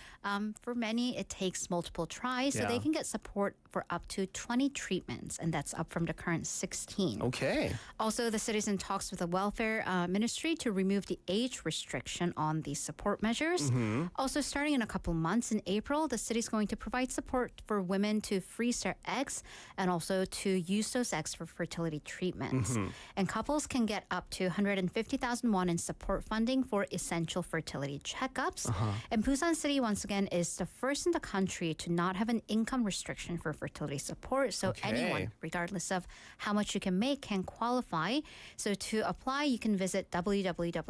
for many, it takes multiple tries. So Yeah. they can get support for up to 20 treatments, and that's up from the current 16. Okay. Also, the city is in talks with the welfare ministry to remove the age restriction on these support measures. Also, starting in a couple months in April, the city is going to provide support for women to freeze their eggs and also to use those eggs for fertility treatments. And couples can get up to 150,000 won in support funding for essential fertility checkups. And Busan City, once again, is the first in the country to not have an income restriction for fertility support. So anyone, regardless of how much you can make, can qualify. So to apply, you can visit www.gov.kr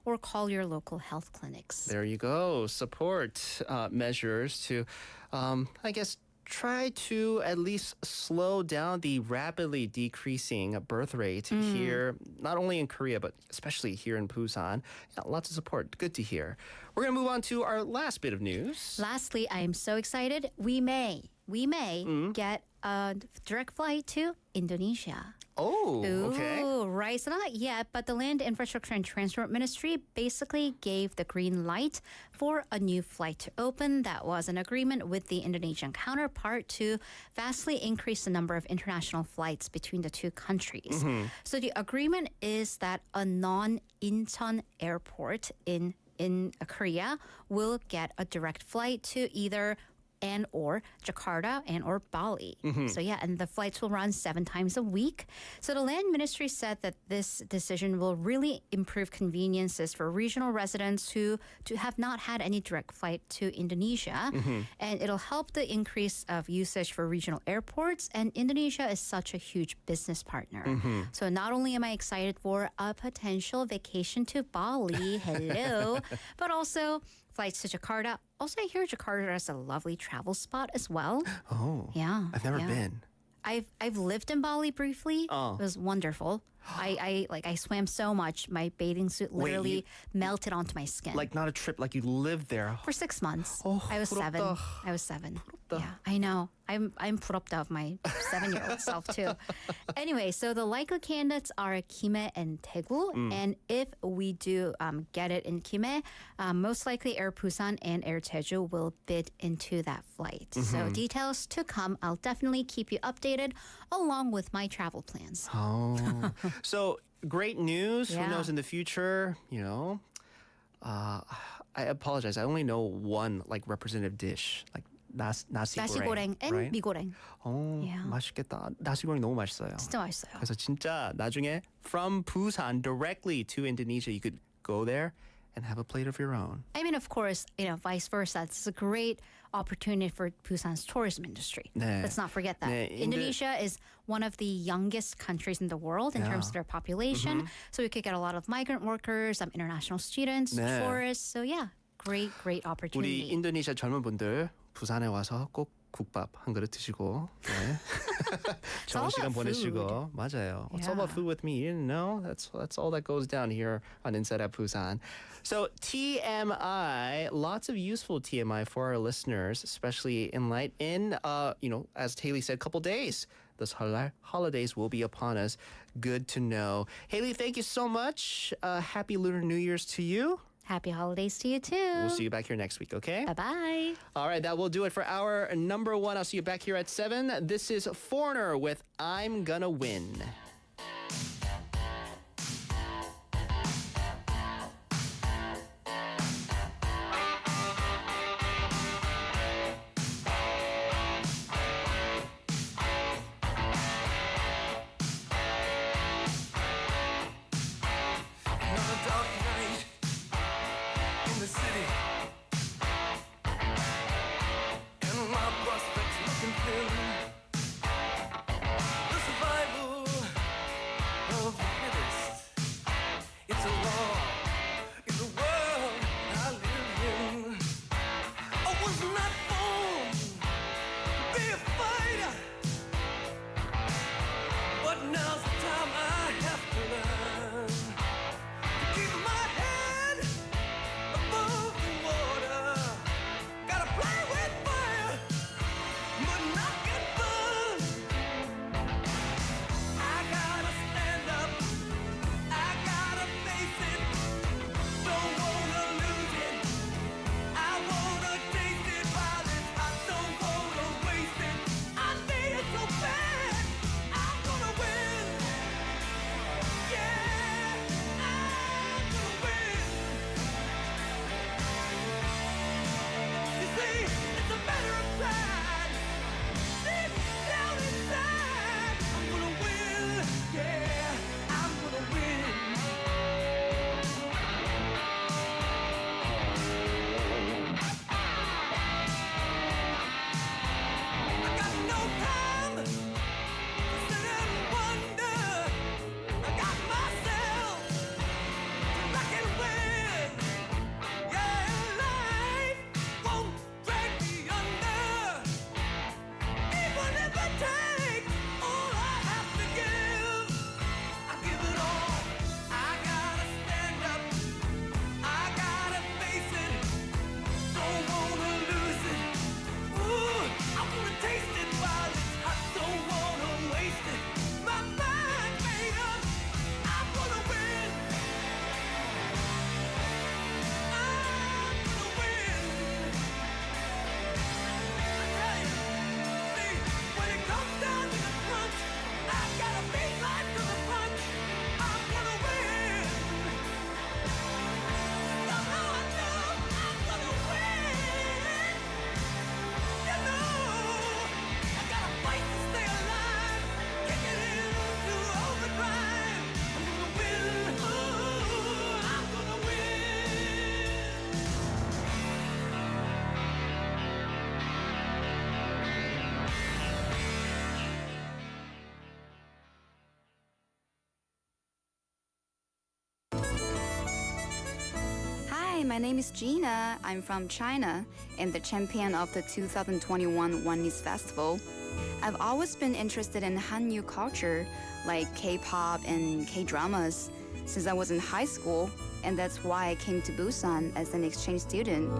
or call your local health clinics. There you go. Support measures to, I guess, try to at least slow down the rapidly decreasing birth rate here, not only in Korea, but especially here in Busan. Yeah, lots of support. Good to hear. We're going to move on to our last bit of news. Lastly, I am so excited. We may get a direct flight to Indonesia. Oh, okay. Ooh, right. So not yet, but the Land Infrastructure and Transport Ministry basically gave the green light for a new flight to open. That was an agreement with the Indonesian counterpart to vastly increase the number of international flights between the two countries. So the agreement is that a non-Incheon airport in Korea will get a direct flight to either and or Jakarta and or Bali. So yeah, and the flights will run 7 times a week. So the Land Ministry said that this decision will really improve conveniences for regional residents who have not had any direct flight to Indonesia. And it'll help the increase of usage for regional airports. And Indonesia is such a huge business partner. So not only am I excited for a potential vacation to Bali, hello, but also flights to Jakarta. Also, I hear Jakarta is a lovely travel spot as well. Oh, Yeah. I've never yeah. been. I've lived in Bali briefly. Oh. It was wonderful. I swam so much. My bathing suit Wait, literally melted onto my skin. Like not a trip, like you lived there. for 6 months. Oh, I was 부럽다. 7. Yeah, I know. I'm 부럽다 of my 7-year-old self too. Anyway, so the likely candidates are Kime and Daegu, and if we do get it in Kime, most likely Air Busan and Air Jeju will bid into that flight. So details to come. I'll definitely keep you updated along with my travel plans. Oh, so great news. Who Yeah. knows in the future? I apologize. I only know one like representative dish, like nasi Nasi goreng and right? mi goreng. 어, Yeah. 맛있겠다. 나시 고랭 너무 맛있어요. 진짜 맛있어요. 그래서 진짜 나중에 from Busan directly to Indonesia, you could go there and have a plate of your own. I mean, of course, vice versa. It's a great opportunity for Busan's tourism industry. 네. Let's not forget that. 네, Indonesia is one of the youngest countries in the world in terms of their population. So we could get a lot of migrant workers, international students, 네. tourists. So yeah, great 우리 opportunity. 인도네시아 젊은 분들 부산에 와서 꼭 국밥 한 그릇 드시고 네. 좋은 all 시간 about 보내시고 맞아요. It's all about Yeah. food with me. You didn't know? That's all that goes down here on Inside at Busan. So TMI, lots of useful TMI for our listeners, especially in light as Haley said, a couple days. Those holidays will be upon us. Good to know. Haley, thank you so much. Happy Lunar New Year's to you. Happy holidays to you too. We'll see you back here next week, okay? Bye-bye. All right, that will do it for our number 1. I'll see you back here at 7. This is Foreigner with I'm Gonna Win. Another dark night in the city, and my prospects looking thin. The survival of Hi, my name is Gina. I'm from China and the champion of the 2021 Oneness Festival. I've always been interested in Hallyu culture, like K-pop and K-dramas, since I was in high school, and that's why I came to Busan as an exchange student.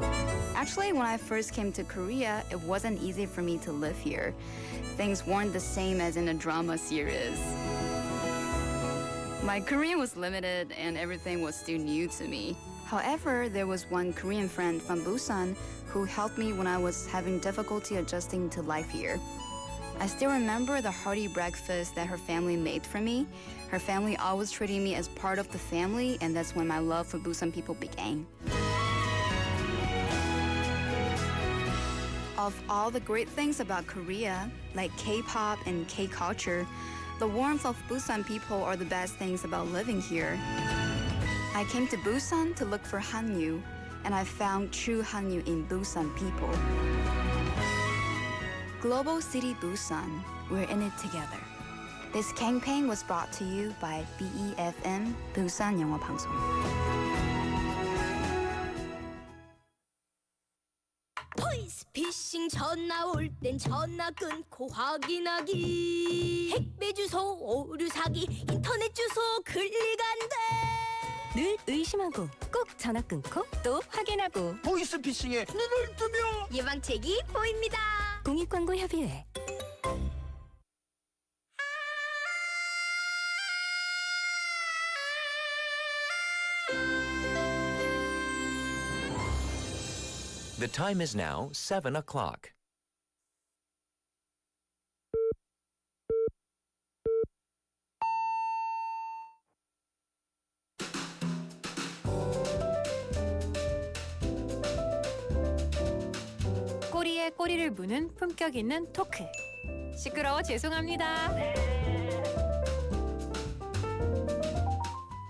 Actually, when I first came to Korea, it wasn't easy for me to live here. Things weren't the same as in a drama series. My Korean was limited and everything was still new to me. However, there was one Korean friend from Busan who helped me when I was having difficulty adjusting to life here. I still remember the hearty breakfast that her family made for me. Her family always treated me as part of the family, and that's when my love for Busan people began. Of all the great things about Korea, like K-pop and K-culture, the warmth of Busan people are the best things about living here. I came to Busan to look for Hallyu, and I found true Hallyu in Busan people. Global City Busan, we're in it together. This campaign was brought to you by BEFM 부산영어방송. 보이스피싱 전화 올 땐 전화 끊고 확인하기 택배 주소 오류 사기 인터넷 주소 클릭 안돼 늘 의심하고 꼭 전화 끊고 또 확인하고 보이스피싱에 눈을 뜨며 예방책이 보입니다. 공익광고협의회. The time is now 7 o'clock. 꼬리에 꼬리를 무는 품격 있는 토크. 시끄러워 죄송합니다.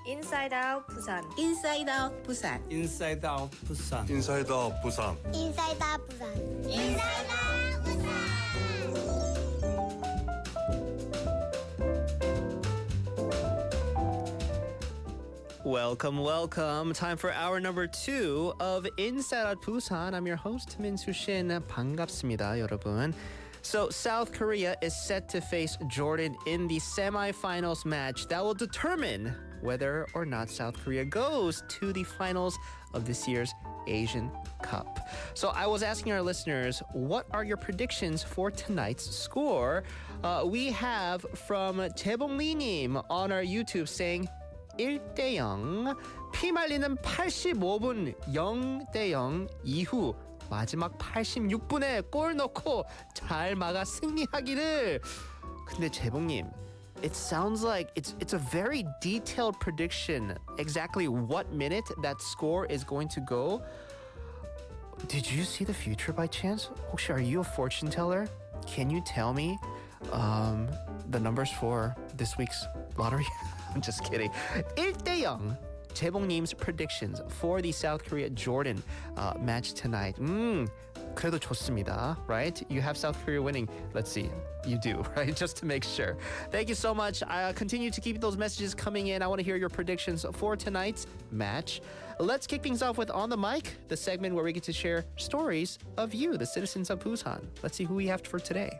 Inside Out 부산 Inside Out 부산 인사이드 아웃 부산 인사이드 아웃 부산 Inside Out 부산 Inside Out 부산 Welcome, welcome. Time for hour number 2 of Inside Out Busan. I'm your host, Min-Soo Shin. 반갑습니다, 여러분. So, South Korea is set to face Jordan in the semifinals match that will determine whether or not South Korea goes to the finals of this year's Asian Cup. So I was asking our listeners, what are your predictions for tonight's score? We have from 재봉리님 on our YouTube saying 1대0, 피말리는 85분 0대0 이후 마지막 86분에 골 넣고 잘 막아 승리하기를. 근데 재봉님, it sounds like it's a very detailed prediction exactly what minute that score is going to go. Did you see the future by chance? 혹시 are you a fortune teller? Can you tell me the numbers for this week's lottery? I'm just kidding. 1대0 재봉님's predictions for the South Korea-Jordan match tonight. 그래도 좋습니다, right? You have South Korea winning. Let's see. You do, right? Just to make sure. Thank you so much. Continue to keep those messages coming in. I want to hear your predictions for tonight's match. Let's kick things off with On the Mic, the segment where we get to share stories of you, the citizens of Busan. Let's see who we have for today.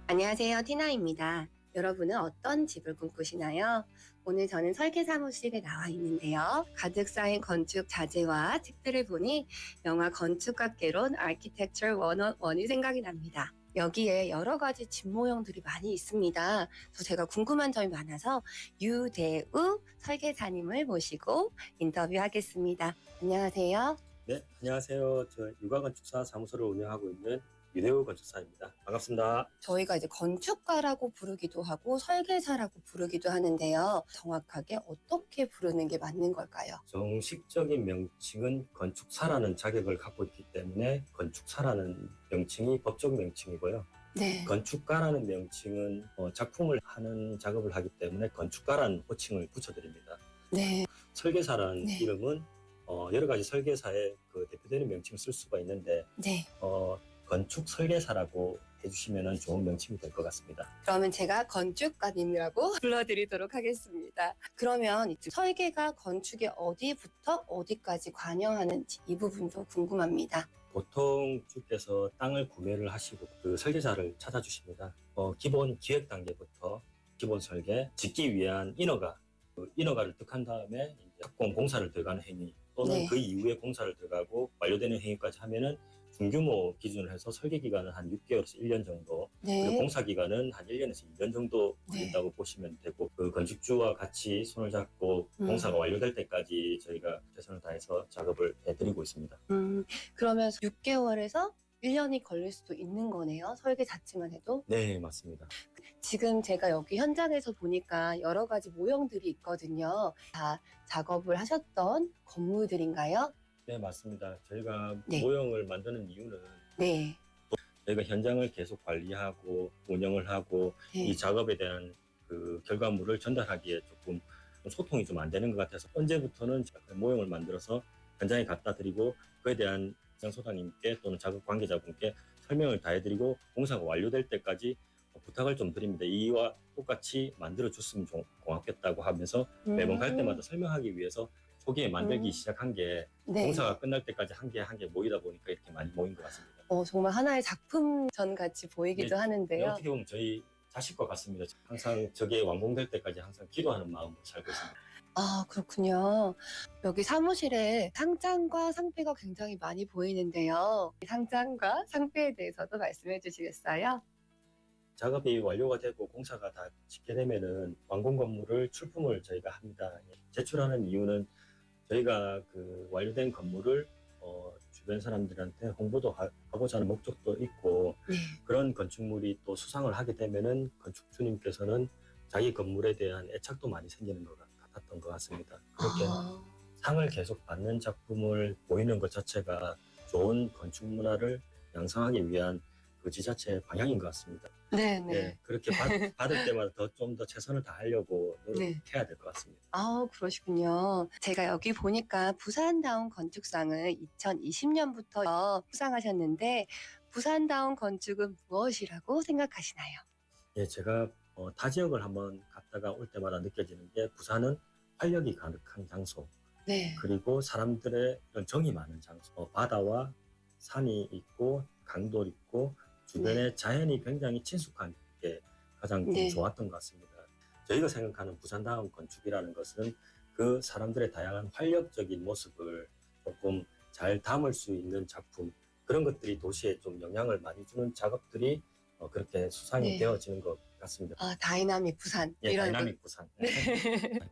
안녕하세요, 티나입니다. 여러분은 어떤 집을 꿈꾸시나요? 오늘 저는 설계 사무실에 나와 있는데요. 가득 쌓인 건축 자재와 책들을 보니 영화 건축학개론 Architecture 101이 생각이 납니다. 여기에 여러 가지 집 모형들이 많이 있습니다. 그래서 제가 궁금한 점이 많아서 유대우 설계사님을 모시고 인터뷰하겠습니다. 안녕하세요. 네, 안녕하세요. 저 육아건축사 사무소를 운영하고 있는 유대우 건축사입니다. 반갑습니다. 저희가 이제 건축가라고 부르기도 하고 설계사라고 부르기도 하는데요. 정확하게 어떻게 부르는 게 맞는 걸까요? 정식적인 명칭은 건축사라는 자격을 갖고 있기 때문에 건축사라는 명칭이 법적 명칭이고요. 네. 건축가라는 명칭은 작품을 하는 작업을 하기 때문에 건축가라는 호칭을 붙여드립니다. 네. 설계사라는 네. 이름은 여러 가지 설계사의 그 대표되는 명칭을 쓸 수가 있는데 네. 건축 설계사라고 해주시면 좋은 명칭이 될 것 같습니다. 그러면 제가 건축가님이라고 불러드리도록 하겠습니다. 그러면 설계가 건축의 어디부터 어디까지 관여하는지 이 부분도 궁금합니다. 보통 주께서 땅을 구매를 하시고 그 설계사를 찾아주십니다. 기본 기획 단계부터 기본 설계, 짓기 위한 인허가를 득한 다음에 이제 착공 공사를 들어가는 행위 또는 네. 그 이후에 공사를 들어가고 완료되는 행위까지 하면은 중규모 기준으로 해서 설계 기간은 한 6개월에서 1년 정도, 네. 그리고 공사 기간은 한 1년에서 2년 정도 걸린다고 보시면 되고, 그 건축주와 같이 손을 잡고 공사가 완료될 때까지 저희가 최선을 다해서 작업을 해드리고 있습니다. 그러면 6개월에서 1년이 걸릴 수도 있는 거네요. 설계 자체만 해도. 네, 맞습니다. 지금 제가 여기 현장에서 보니까 여러 가지 모형들이 있거든요. 다 작업을 하셨던 건물들인가요? 네, 맞습니다. 저희가 네. 모형을 만드는 이유는 네. 저희가 현장을 계속 관리하고 운영을 하고 네. 이 작업에 대한 그 결과물을 전달하기에 조금 소통이 좀 안 되는 것 같아서 언제부터는 모형을 만들어서 현장에 갖다 드리고 그에 대한 현장 소장님께 또는 작업 관계자분께 설명을 다 해드리고 공사가 완료될 때까지 부탁을 좀 드립니다. 이와 똑같이 만들어 줬으면 고맙겠다고 하면서 매번 갈 때마다 설명하기 위해서 초기에 만들기 시작한 게 네. 공사가 끝날 때까지 한 개 한 개 모이다 보니까 이렇게 많이 모인 것 같습니다. 정말 하나의 작품전 같이 보이기도 네, 하는데요. 어떻게 보면 저희 자식과 같습니다. 항상 저게 완공될 때까지 항상 기도하는 마음으로 살고 있습니다. 아, 그렇군요. 여기 사무실에 상장과 상패가 굉장히 많이 보이는데요. 상장과 상패에 대해서도 말씀해 주시겠어요? 작업이 완료가 되고 공사가 다 짓게 되면은 완공 건물을 출품을 저희가 합니다. 제출하는 이유는 저희가 그 완료된 건물을 주변 사람들한테 홍보도 하고자 하는 목적도 있고, 그런 건축물이 또 수상을 하게 되면은 건축주님께서는 자기 건물에 대한 애착도 많이 생기는 것 같았던 것 같습니다. 그렇게 상을 계속 받는 작품을 보이는 것 자체가 좋은 건축 문화를 양성하기 위한 그 지자체의 방향인 것 같습니다. 네. 그렇게 받을 때마다 좀 더 최선을 다하려고 노력해야 될 것 같습니다. 그러시군요. 제가 여기 보니까 부산다운 건축상을 2020년부터 수상하셨는데 부산다운 건축은 무엇이라고 생각하시나요? 예, 제가 타 지역을 한번 갔다가 올 때마다 느껴지는 게 부산은 활력이 가득한 장소, 네. 그리고 사람들의 이런 정이 많은 장소, 바다와 산이 있고 강도 있고 주변에 자연이 굉장히 친숙한 게 가장 좀 좋았던 것 같습니다. 저희가 생각하는 부산다운 건축이라는 것은 그 사람들의 다양한 활력적인 모습을 조금 잘 담을 수 있는 작품, 그런 것들이 도시에 좀 영향을 많이 주는 작업들이 그렇게 수상이 되어지는 것 같습니다. 다이나믹 부산. 예, 이런 다이나믹 부산.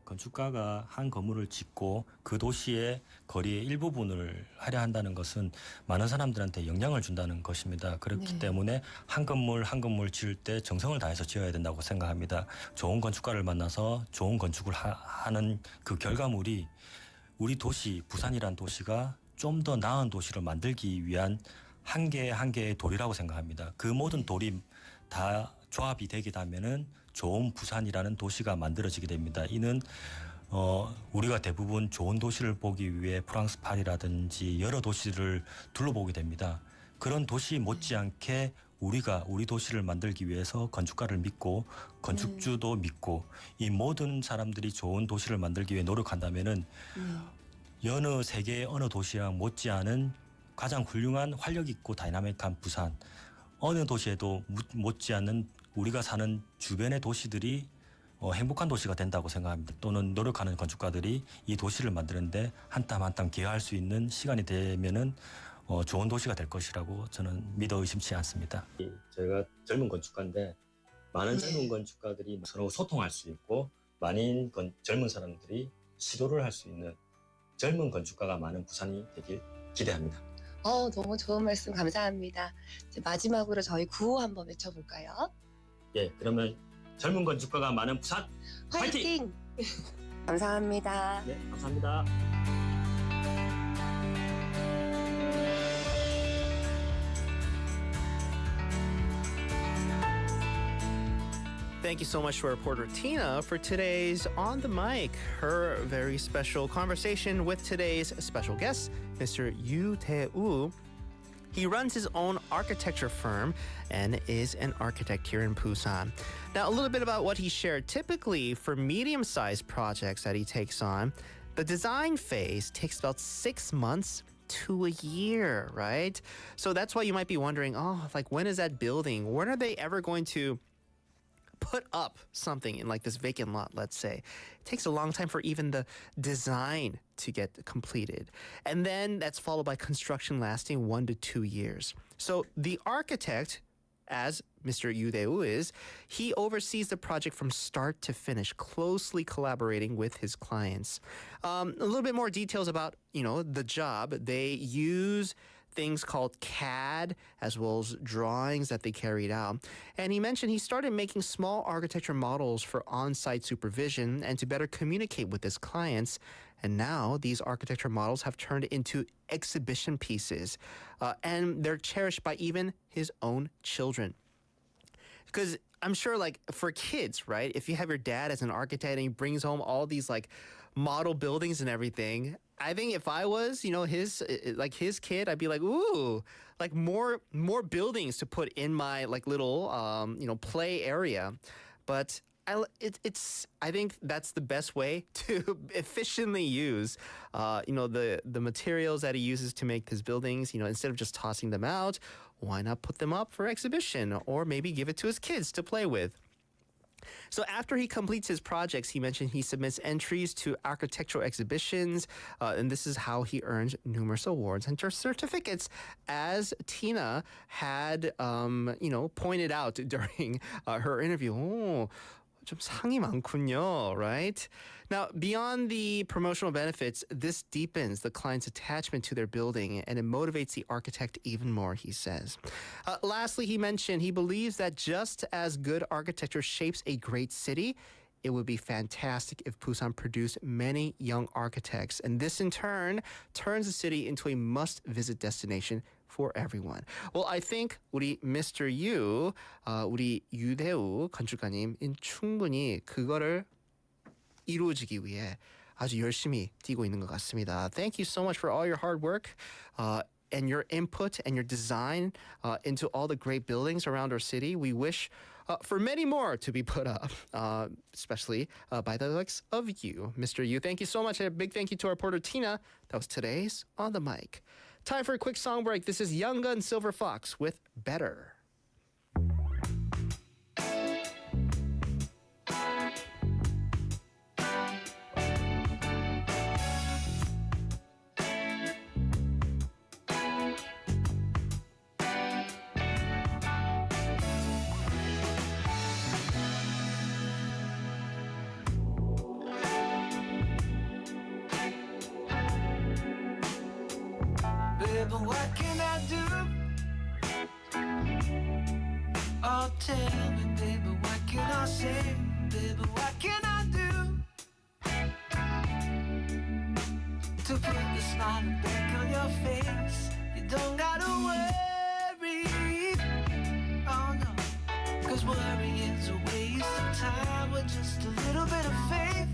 건축가가 한 건물을 짓고 그 도시의 거리의 일부분을 하려 한다는 것은 많은 사람들한테 영향을 준다는 것입니다. 그렇기 때문에 한 건물 한 건물 지을 때 정성을 다해서 지어야 된다고 생각합니다. 좋은 건축가를 만나서 좋은 건축을 하는 그 결과물이 우리 도시, 부산이란 도시가 좀 더 나은 도시를 만들기 위한 한 개 한 개의 돌이라고 생각합니다. 그 모든 돌이 다 조합이 되게 되면은 좋은 부산이라는 도시가 만들어지게 됩니다. 이는 우리가 대부분 좋은 도시를 보기 위해 프랑스 파리라든지 여러 도시를 둘러보게 됩니다. 그런 도시 못지않게 우리가 우리 도시를 만들기 위해서 건축가를 믿고 건축주도 믿고 이 모든 사람들이 좋은 도시를 만들기 위해 노력한다면은 여느 세계의 어느 도시랑 못지않은 가장 훌륭한 활력 있고 다이나믹한 부산, 어느 도시에도 못지않는 우리가 사는 주변의 도시들이 행복한 도시가 된다고 생각합니다. 또는 노력하는 건축가들이 이 도시를 만드는데 한 땀 한 땀 기여할 수 있는 시간이 되면은 좋은 도시가 될 것이라고 저는 믿어 의심치 않습니다. 제가 젊은 건축가인데 많은 젊은 건축가들이 서로 소통할 수 있고 많은 젊은 사람들이 시도를 할 수 있는 젊은 건축가가 많은 부산이 되길 기대합니다. 너무 좋은 말씀 감사합니다. 이제 마지막으로 저희 구호 한번 외쳐볼까요? 예, 그러면 젊은 건축가가 많은 부산 화이팅! 감사합니다. 네, 감사합니다. Thank you so much to our reporter Tina for today's On the Mic, her very special conversation with today's special guest, Mr. Yu Tae-woo. He runs his own architecture firm and is an architect here in Busan. Now, a little bit about what he shared. Typically, for medium-sized projects that he takes on, the design phase takes about 6 months to a year, right? So that's why you might be wondering, when is that building? When are they ever going to put up something in like this vacant lot, let's say? It takes a long time for even the design to get completed. And then that's followed by construction lasting 1 to 2 years. So the architect, as Mr. Yu Tae-woo is, he oversees the project from start to finish, closely collaborating with his clients. A little bit more details about, the job. They use things called CAD as well as drawings that they carried out. And he mentioned he started making small architecture models for on-site supervision and to better communicate with his clients. And now these architecture models have turned into exhibition pieces, and they're cherished by even his own children. Because I'm sure, for kids, right? If you have your dad as an architect and he brings home all these model buildings and everything, I think if I was, his kid, I'd be like, ooh, more buildings to put in my little, play area. But I think that's the best way to efficiently use, the materials that he uses to make his buildings. Instead of just tossing them out, why not put them up for exhibition or maybe give it to his kids to play with? So after he completes his projects, he mentioned he submits entries to architectural exhibitions, and this is how he earns numerous awards and certificates, as Tina had, pointed out during her interview. Oh, 좀 상이 많군요, right? Now, beyond the promotional benefits, this deepens the client's attachment to their building and it motivates the architect even more, he says. Lastly, he mentioned he believes that just as good architecture shapes a great city, it would be fantastic if Busan produced many young architects. And this, in turn, turns the city into a must-visit destination for everyone. Well, I think 우리 Mr. Yu, 우리 유대우 건축가님 충분히 그거를 이루어지기 위해 아주 열심히 뛰고 있는 것 같습니다. Thank you so much for all your hard work and your input and your design into all the great buildings around our city. We wish for many more to be put up, especially by the likes of you, Mr. Yu. Thank you so much. A big thank you to our reporter Tina. That was today's On the Mic. Time for a quick song break. This is Young Gun Silver Fox with Better. Baby, what can I do? Oh, tell me, baby, what can I say? Baby, what can I do to put the smile back on your face? You don't gotta worry, oh no, 'cause worry is a waste of time with just a little bit of faith.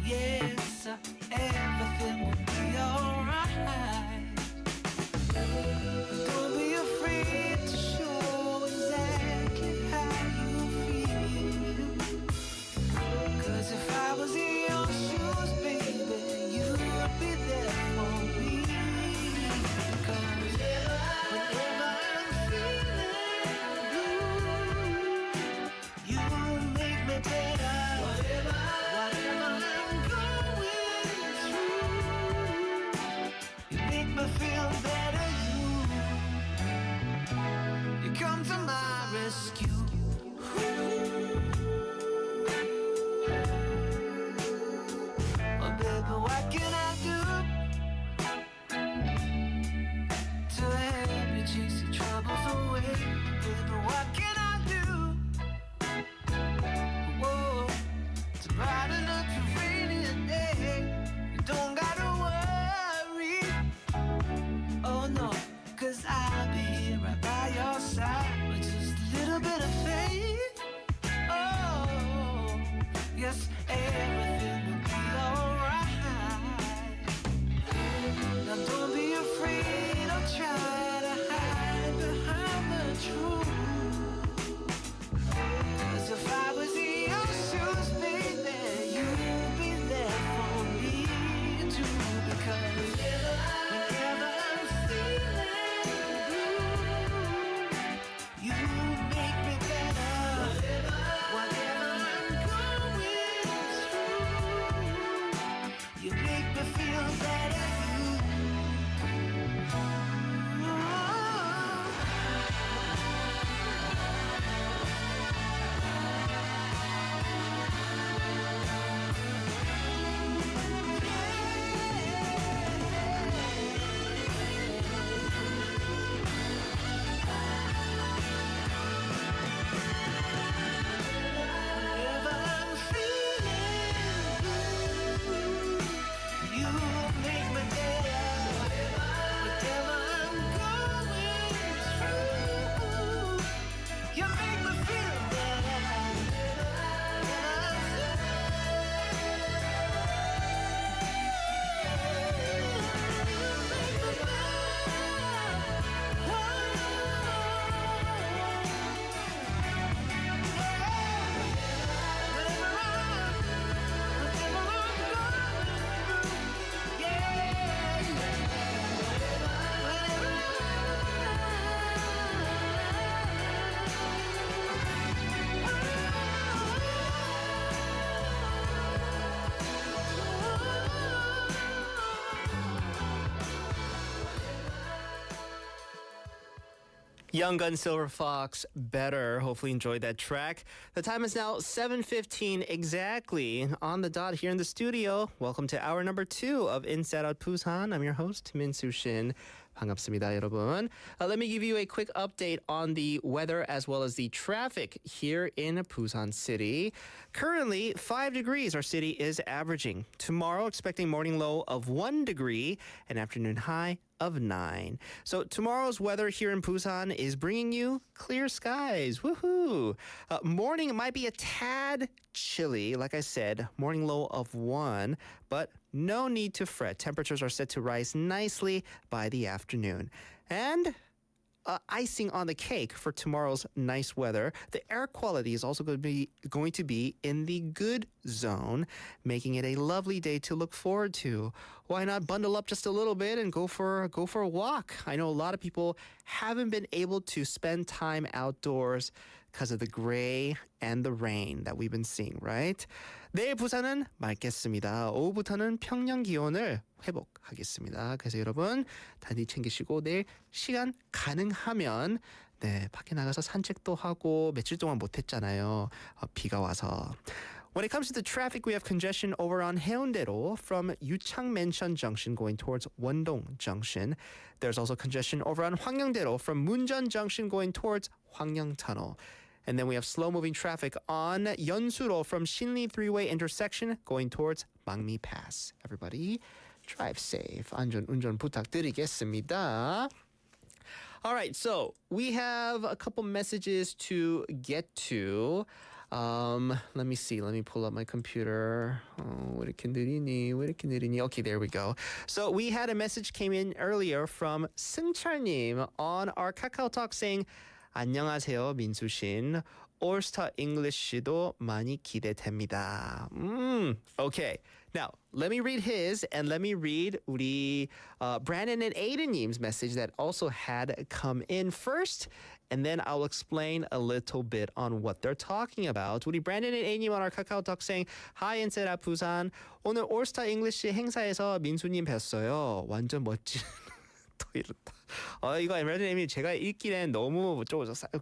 Yes, everything will be alright. Don't be afraid to show exactly how you feel. 'Cause if I was in your shoes, baby, you'd be there for me. 'Cause whenever I'm feeling blue, you make me better. Young Gun Silver Fox, Better. Hopefully enjoyed that track. The time is now 7:15 exactly on the dot here in the studio. Welcome to hour number 2 of Inside Busan. I'm your host, Min-Soo Shin. 반갑습니다, 여러분. Let me give you a quick update on the weather as well as the traffic here in Busan City. Currently, 5 degrees our city is averaging. Tomorrow, expecting morning low of 1 degree and afternoon high of 9. So tomorrow's weather here in Busan is bringing you clear skies. Woohoo! Morning might be a tad chilly, like I said, morning low of 1, but no need to fret. Temperatures are set to rise nicely by the afternoon. And icing on the cake for tomorrow's nice weather, the air quality is also going to be in the good zone, making it a lovely day to look forward to. Why not bundle up just a little bit and go for a walk? I know a lot of people haven't been able to spend time outdoors because of the gray and the rain that we've been seeing, right? 내일 부산은 맑겠습니다. 오후부터는 평년 기온을 회복하겠습니다. 그래서 여러분 단디 챙기시고 내일 시간 가능하면 밖에 나가서 산책도 하고 며칠 동안 못했잖아요. 비가 와서. When it comes to the traffic, we have congestion over on Haeundae-ro from Yuchang-Mencheon Junction going towards Wondong Junction. There's also congestion over on Hwangryongdae-ro from Munjeon Junction going towards Hwangryong Tunnel. And then we have slow-moving traffic on Yeonsu-ro from Shinli Three-Way intersection going towards Mangmi Pass. Everybody, drive safe. 안전 운전 부탁드리겠습니다. All right, so we have a couple messages to get to. Let me see. Let me pull up my computer. 왜 이렇게 느리니? Okay, there we go. So we had a message came in earlier from 승철님 on our Kakao Talk saying, 안녕하세요, 민수신. All-Star English도 많이 기대됩니다. Okay. Now, let me read his and let me read 우리 Brandon and Aiden님's message that also had come in first. And then I'll explain a little bit on what they're talking about. 우리 Brandon and Aiden님 on our Kakao Talk saying, Hi, Inside Busan. 오늘 All-Star English 행사에서 민수님 뵀어요. 완전 멋진... 또 이렇다. 이거 브랜드님이 제가 읽기엔 너무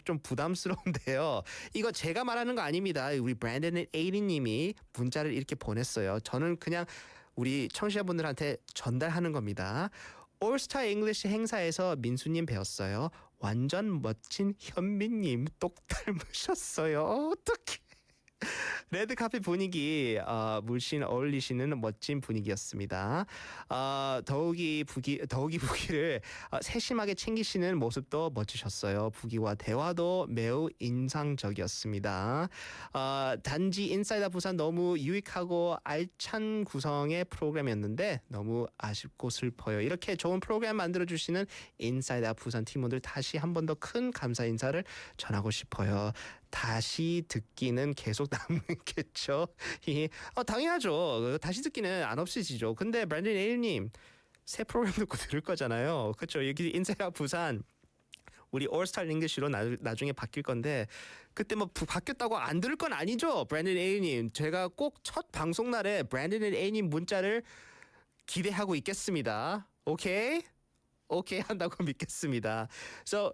좀 부담스러운데요. 이거 제가 말하는 거 아닙니다. 우리 브랜든 에이리님이 문자를 이렇게 보냈어요. 저는 그냥 우리 청취자분들한테 전달하는 겁니다. 올스타 잉글리시 행사에서 민수님 배웠어요. 완전 멋진 현민님 똑 닮으셨어요. 어떡해. 레드카페 분위기 물씬 어울리시는 멋진 분위기였습니다. 더욱이 부기를 세심하게 챙기시는 모습도 멋지셨어요. 부기와 대화도 매우 인상적이었습니다. 단지 인사이드 부산 너무 유익하고 알찬 구성의 프로그램이었는데 너무 아쉽고 슬퍼요. 이렇게 좋은 프로그램 만들어주시는 인사이드 부산 팀원들 다시 한 번 더 큰 감사 인사를 전하고 싶어요. 다시 듣기는 계속 남겠죠. 당연하죠. 다시 듣기는 안 없으시죠. 근데 브랜든 에일님 새 프로그램 듣고 들을 거잖아요. 그렇죠. 여기 인사이드 부산 우리 올스타 잉글리시로 나중에 바뀔 건데 그때 뭐 바뀌었다고 안 들을 건 아니죠. 브랜든 에일님 제가 꼭 첫 방송 날에 브랜든 에일님 문자를 기대하고 있겠습니다. Okay? Okay 한다고 믿겠습니다. So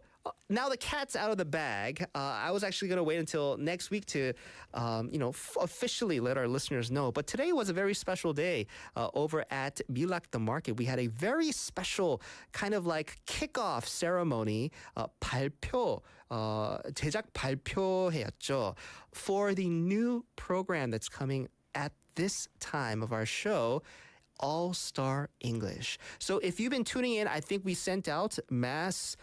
now the cat's out of the bag. I was actually going to wait until next week to, officially let our listeners know. But today was a very special day over at Milak the Market. We had a very special kind of like kickoff ceremony, 발표, 제작 발표회였죠, for the new program that's coming at this time of our show, All-Star English. So if you've been tuning in, I think we sent out mass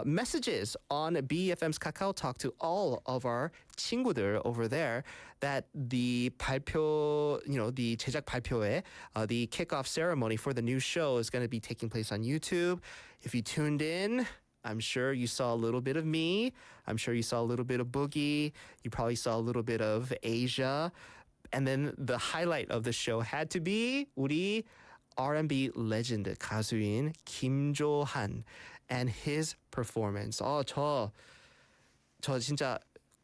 messages on BFM's Kakao Talk to all of our 친구들 over there that the 발표, the 제작 발표회, the kickoff ceremony for the new show is going to be taking place on YouTube. If you tuned in, I'm sure you saw a little bit of me. I'm sure you saw a little bit of Boogie. You probably saw a little bit of Asia. And then the highlight of the show had to be 우리 R&B legend 가수인 김조한 and his performance. 저 진짜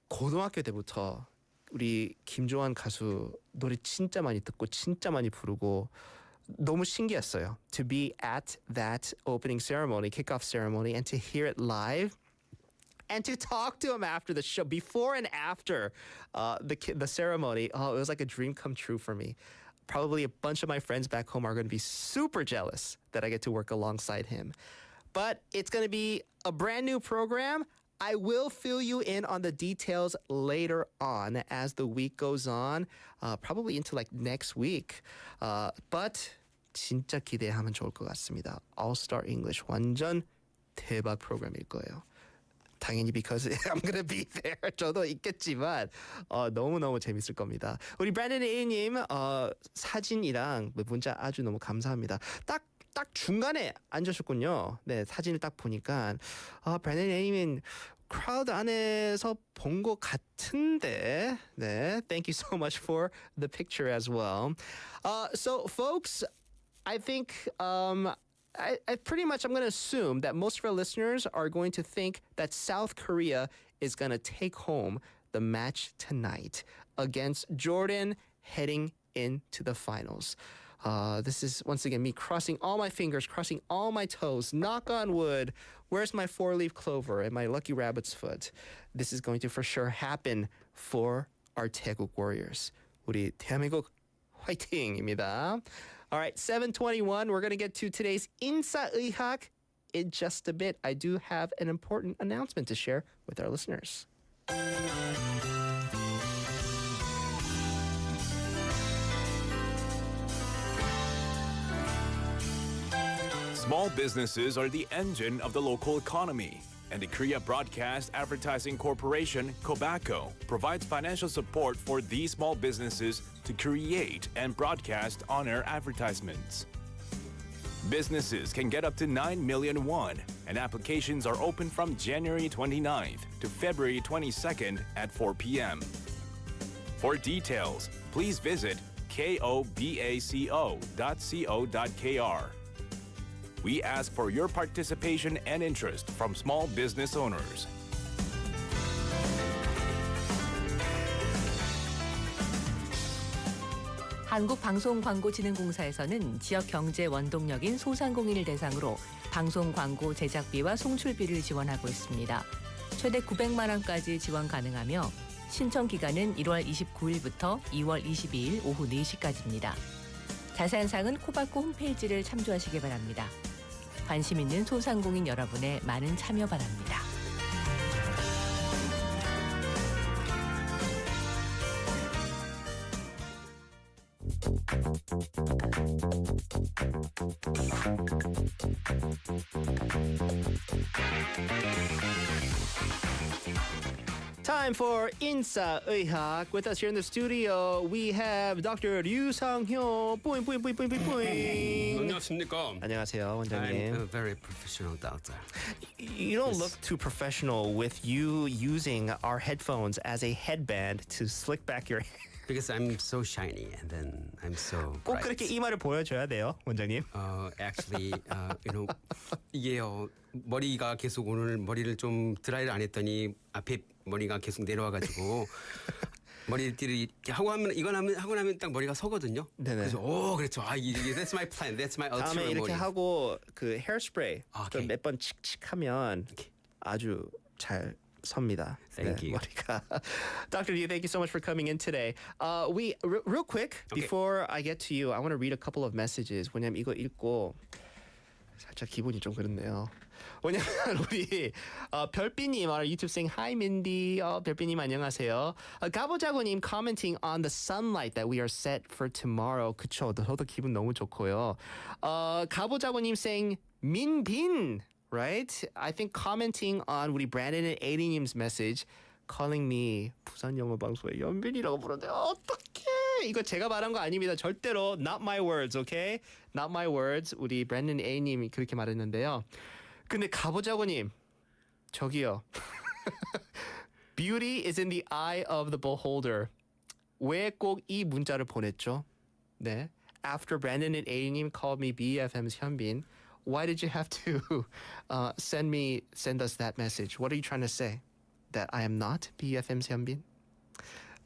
고등학교 때부터 우리 김조한 가수 노래 진짜 많이 듣고 진짜 많이 부르고 너무 신기했어요. To be at that opening ceremony, kickoff ceremony, and to hear it live. And to talk to him after the show, before and after the ceremony, it was like a dream come true for me. Probably a bunch of my friends back home are going to be super jealous that I get to work alongside him. But it's going to be a brand new program. I will fill you in on the details later on as the week goes on, probably into like next week. But 진짜 기대하면 좋을 것 같습니다. All-Star English 완전 대박 프로그램일 거예요. 당연히 because I'm gonna be there. 저도 있겠지만 너무너무 재밌을 겁니다. 우리 브랜든 A님 사진이랑 문자 아주 너무 감사합니다. 딱 중간에 앉으셨군요. 네, 사진을 딱 보니까 브랜든 A님은 crowd 안에서 본 것 같은데. 네, thank you so much for the picture as well. So folks, I think I pretty much, I'm going to assume that most of our listeners are going to think that South Korea is going to take home the match tonight against Jordan heading into the finals. This is, once again, me crossing all my fingers, crossing all my toes, knock on wood. Where's my four-leaf clover and my lucky rabbit's foot? This is going to for sure happen for our 태국 Warriors. 우리 대한민국 화이팅입니다. All right, 7:21. We're going to get to today's 인싸의학 in just a bit. I do have an important announcement to share with our listeners. Small businesses are the engine of the local economy, and the Korea Broadcast Advertising Corporation, KOBACO, provides financial support for these small businesses to create and broadcast on-air advertisements. Businesses can get up to 9 million won, and applications are open from January 29th to February 22nd at 4 p.m. For details, please visit kobaco.co.kr. We ask for your participation and interest from small business owners. 한국방송광고진흥공사에서는 지역 경제 원동력인 소상공인을 대상으로 방송 광고 제작비와 송출비를 지원하고 있습니다. 최대 900만 원까지 지원 가능하며 신청 기간은 1월 29일부터 2월 22일 오후 4시까지입니다. 자세한 사항은 코바코 홈페이지를 참조하시기 바랍니다. 관심 있는 소상공인 여러분의 많은 참여 바랍니다. Time for 인싸의학. With us here in the studio, we have Dr. 류상효. 뿌잉뿌잉뿌잉뿌잉뿌잉. 안녕하십니까? 안녕하세요, 원장님. I'm a very professional doctor. You don't look too professional with you using our headphones as a headband to slick back your hair. Because I'm so shiny and then I'm so 꼭 bright. 그렇게 이마를 보여줘야 돼요, 원장님. Actually, 이게요. 머리가 계속 오늘 머리를 좀 드라이를 안 했더니 앞에 머리가 계속 내려와가지고 머리띠를 이렇게 하고 나면 딱 머리가 서거든요. 네네. 그래서 그렇죠. 이게 that's my plan. That's my 다음에 ultimate 이렇게 motive. 하고 그 헤어스프레이 오케이. 몇 번 칙칙하면 아주 잘 섭니다. Thank you. 머리가. Dr. Liu, thank you so much for coming in today. Real quick, before I get to you, I want to read a couple of messages. 왜냐면 이거 읽고 살짝 기분이 좀 그렇네요. 왜냐면 우리 별비님 our YouTube saying hi Mindy. 별비님 안녕하세요. 가보자고님 commenting on the sunlight that we are set for tomorrow. 그쵸. 저도 기분 너무 좋고요. 가보자고님 saying 민빈. Right? I think commenting on 우리 Brandon and AD님's message, calling me 부산영어방송의 연빈이라고 부르는데 어떡해? 이거 제가 말한 거 아닙니다. 절대로 not my words, okay? Not my words. 우리 Brandon A님이 그렇게 말했는데요. 근데 가보자고님, 저기요. Beauty is in the eye of the beholder. 왜 꼭 이 문자를 보냈죠? 네. After Brandon and A님 called me BFM's 현빈. Why did you have to send us that message? What are you trying to say? That I am not BFM's 현빈?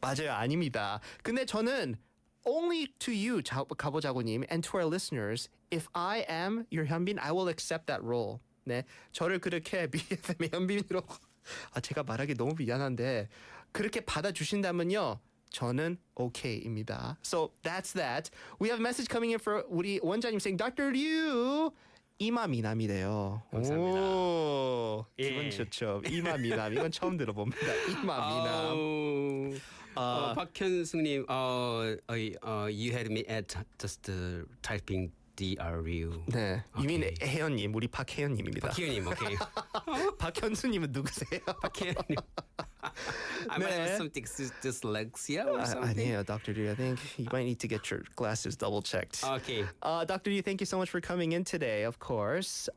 맞아요, 아닙니다. 근데 저는 only to you, 가보자고님, and to our listeners, if I am your 현빈, I will accept that role. 네, 저를 그렇게 BFM의 현빈으로 제가 말하기 너무 미안한데 그렇게 받아주신다면요. 저는 okay입니다. So that's that. We have a message coming in for 우리 원장님 saying, Dr. Liu, 이마 미남이래요. 감사합니다. 오, 기분 좋죠. 이마 미남. 이건 처음 들어봅니다. 이마 미남. 박현승님, you had me at just typing DRU. 네, you mean 혜연님, 우리 박혜연님입니다. 박혜연님, 오케이. 박현수님은 누구세요? 박혜연님. I might have something dyslexia or something. 아니에요, Dr. Liu. I think you might need to get your glasses double checked. Okay. Dr. Liu, thank you so much for coming in today. Of course,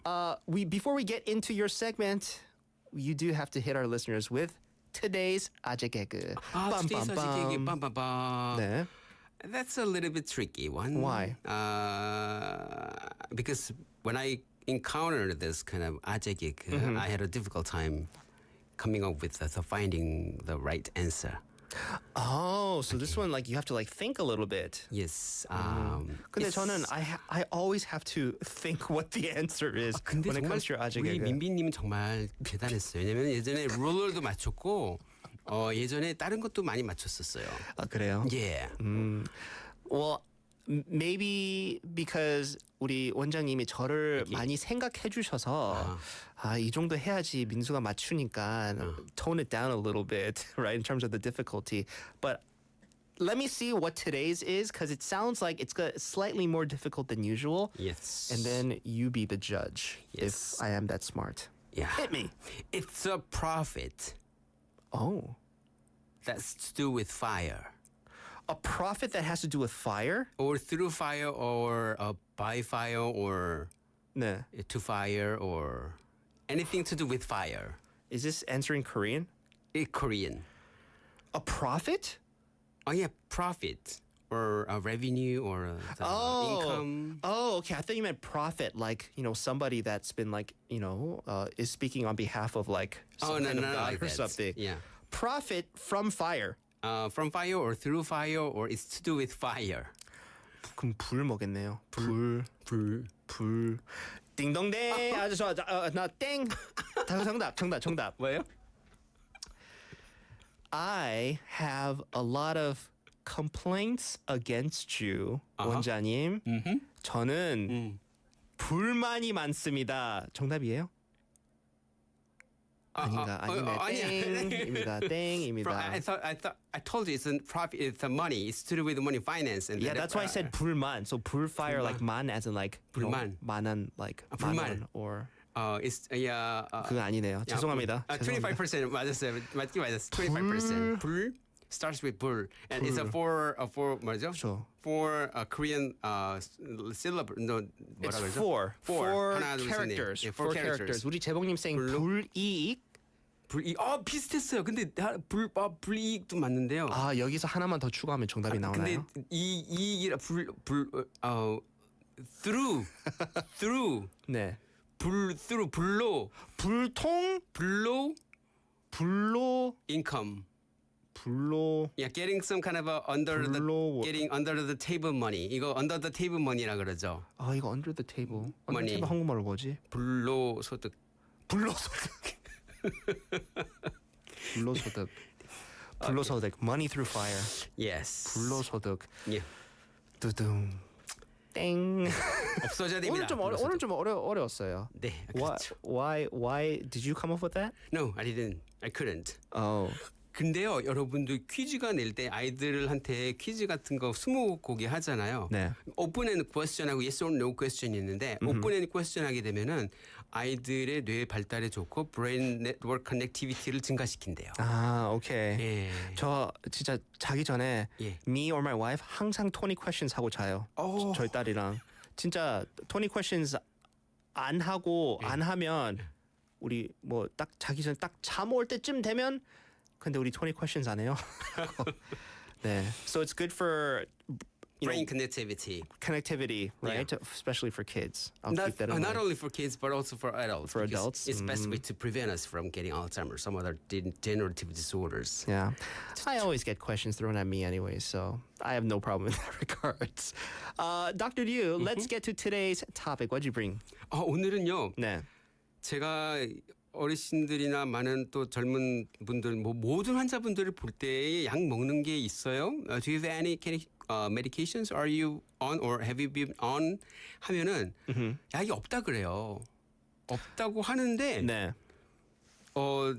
before we get into your segment, you do have to hit our listeners with today's 아재 개그. today's 아재 개그. 빰빰빰. 네. That's a little bit tricky one. Why? Because when I encountered this kind of 아재 개그, I had a difficult time coming up with finding the right answer. Oh, so this one, like, you have to, like, think a little bit. Yes. 근데 저는 I always have to think what the answer is when it comes to your 아재 우리 개그. 민비님은 정말 대단했어요. 왜냐면 예전에 롤러도 맞췄고 예전에 다른 것도 많이 맞췄었어요. 아, 그래요? Yeah. Well, maybe because 우리 원장님이 저를 많이 생각해 주셔서 이 정도 해야지 민수가 맞추니까 tone it down a little bit, right, in terms of the difficulty. But let me see what today's is, because it sounds like it's slightly more difficult than usual. Yes. And then you be the judge if I am that smart. Yeah. Hit me. It's a profit. Oh. That's to do with fire. A profit that has to do with fire? Or through fire, or by fire, or 네. to fire, or anything to do with fire. Is this answering Korean? Korean. A profit? Oh yeah, profit. Or a revenue, or income. Oh, okay. I thought you meant profit, like, somebody that's been, like, is speaking on behalf of, like, some kind of God like or that. something. Yeah. Profit from fire. From fire, or through fire, or it's to do with fire. 그럼 불 먹겠네요. 불. 딩동댕. 아주 좋아. 나 땡. 정답. 뭐예요? I have a lot of complaints against you, 원장님. 저는 불만이 많습니다. 정답이에요? 아니네. 땡입니다. I told you it's a profit. It's the money. It's to do with the money, finance, and yeah, that's why I said 불만. So 불fire, like man, as in like 불만. 만한, like 불만. or. It's yeah. 그거 아니네요. 죄송합니다. 25% 맞았어요. 맞긴 맞았어. 25%. 불 starts with 불, and it's a four 뭐죠? 그렇죠. Four Korean syllable. No, It's 뭐라 그러죠? four 하나, 둘, 셋, 넷. characters. Yeah, four characters. 우리 재봉님 saying 불이익. 불이익. 비슷했어요. 근데 불이익도 맞는데요. 여기서 하나만 더 추가하면 정답이 나오나요? 근데 이익이라 through. 네. through 불로 불통 불로 불로 income. 불로. Yeah, getting some kind of a getting under the table money. 이거 under the table money라 그러죠. 아 이거 under the table. under money. the table 한국말로 뭐지? 불로소득. 불로소득. 불로소득. 불로소득. Money through fire. Yes. 불로소득. Yeah. 두둥. 땡. 없어져야 됩니다. 오늘 좀 어려웠어요. 네. 그렇죠. Why did you come up with that? No, I didn't. I couldn't. Oh. 근데요, 여러분들 퀴즈가 낼 때 아이들한테 퀴즈 같은 거 20곡이 하잖아요. 네. 오픈 앤 퀘스천하고 yes or no 퀘스천이 있는데 오픈 앤 퀘스천 하게 되면은 아이들의 뇌 발달에 좋고 브레인 네트워크 커넥티비티를 증가시킨대요. 아, 오케이. 예. 저 진짜 자기 전에 예. me or my wife 항상 20 questions 하고 자요. 저희 딸이랑. 진짜 20 questions 안 하고 안 하면 우리 뭐 딱 자기 전에 딱 잠 올 때쯤 되면 근데 우리 20 questions 안 해요. 네. So it's good for brain connectivity, right? Yeah. Especially for kids. I'll not keep that in not mind. only for kids but also for adults. For because adults? it's best way to prevent us from getting Alzheimer's, some other degenerative disorders. Yeah. I always get questions thrown at me anyway, so I have no problem in that regards. Dr. Liu, let's get to today's topic. What'd you bring? 오늘은요. 네. 제가 어르신들이나 많은 또 젊은 분들 뭐 모든 환자분들을 볼 때 약 먹는 게 있어요. Do you have any medications? Are you on or have you been on? 하면은 약이 없다 그래요. 없다고 하는데 네.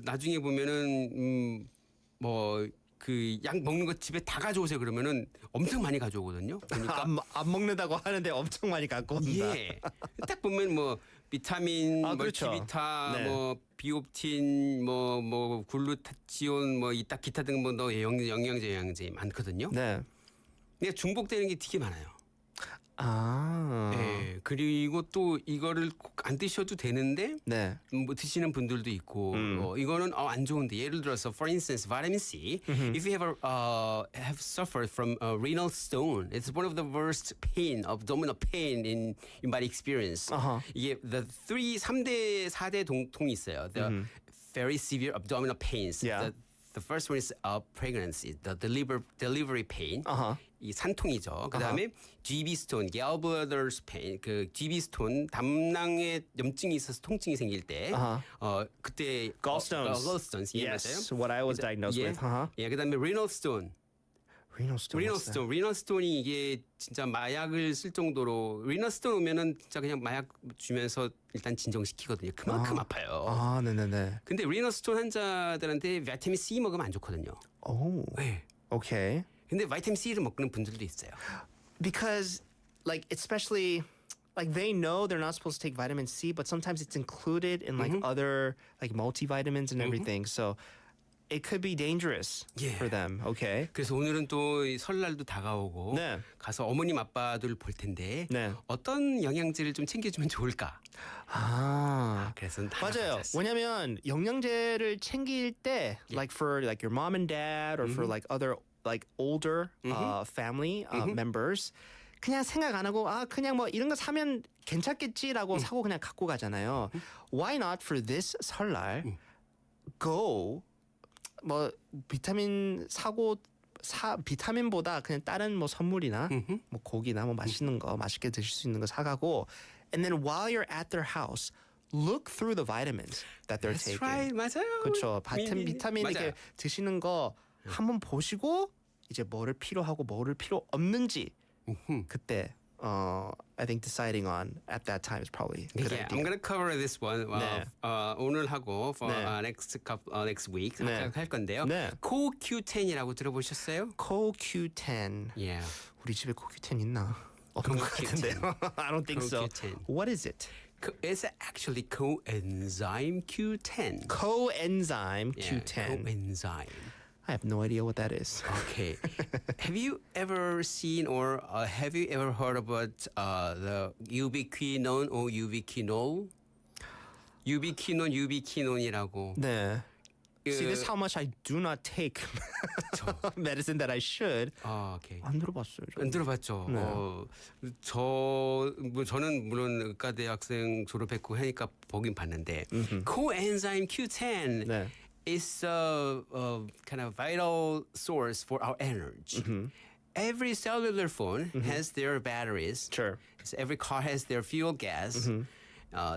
나중에 보면은 뭐 그 약 먹는 거 집에 다 가져오세요 그러면은 엄청 많이 가져오거든요. 그러니까 안 먹는다고 하는데 엄청 많이 갖고 온다. 예. 딱 보면 뭐 비타민, 그렇죠. 멀티비타, 네. 뭐 비옵틴, 뭐 글루타치온, 뭐 이따 기타 등뭐 영양제 많거든요. 네. 근데 중복되는 게 되게 많아요. 아. 네. 그리고 또 이거를 꼭 안 드셔도 되는데 네. 뭐 드시는 분들도 있고 이거는 안 좋은데 예를 들어서 for instance vitamin C if you ever have suffered from renal stone it's one of the worst pain abdominal pain in my experience 이게 the 3대 4대 통이 있어요 the very severe abdominal pains Yeah. The first one is pregnancy, the delivery pain. 이 산통이죠. 그다음에 GB stone, gallbladder pain, 그 GB stone 담낭에 염증이 있어서 통증이 생길 때, 그때 gallstones. gallstones. Yes, what I was diagnosed with. 예, 그다음에 renal stone. renal stone이 이게 진짜 마약을 쓸 정도로 renal stone 오면은 진짜 그냥 마약 주면서 일단 진정시키거든요. 그만큼 아파요. 아, 네네네. 근데 renal stone 환자들한테 비타민 C 먹으면 안 좋거든요. 오. 네. Okay. 근데 비타민 C를 먹는 분들도 있어요. Because like especially like they know they're not supposed to take vitamin C, but sometimes it's included in like other like multivitamins and everything. So it could be dangerous for them. Okay. 그래서 오늘은 또 설날도 다가오고 네. 가서 어머님 아빠들 볼 텐데 네. 어떤 영양제를 좀 챙겨주면 좋을까? 그래서 맞아요. 왜냐면 영양제를 챙길 때 like for like your mom and dad or for like other like older family members 그냥 생각 안 하고 그냥 뭐 이런 거 사면 괜찮겠지라고 사고 그냥 갖고 가잖아요. Why not for this 설날 go 뭐 비타민 비타민보다 그냥 다른 뭐 선물이나 뭐 고기나 뭐 맛있는 거 맛있게 드실 수 있는 거 사가고 and then while you're at their house look through the vitamins that they're That's taking. right, 맞아요. 그렇죠. 비타민 이렇게 드시는 거 한번 보시고 이제 뭐를 필요하고 뭐를 필요 없는지 그때 I think deciding on at that time is probably a good idea. I'm gonna cover this one 네. 오늘 하고 for next week 할 건데요. CoQ10이라고 들어보셨어요? CoQ10. Yeah. 우리 집에 CoQ10 있나? 없는 것 같은데요. I don't think so. What is it? It's actually coenzyme Q10. Coenzyme Q10. Coenzyme. I have no idea what that is. Okay. Have you ever seen or have you ever heard about the ubiquinone or ubiquinol? ubiquinon이라고. 네. See, this is how much I do not take medicine that I should. 오케이. 안 들어봤어요. 안 들어봤죠. 네. 저는 물론 의과대학생 졸업했고 하니까 보긴 봤는데 coenzyme Q10. 네. is a kind of vital source for our energy. Every cellular phone has their batteries. Sure. So every car has their fuel gas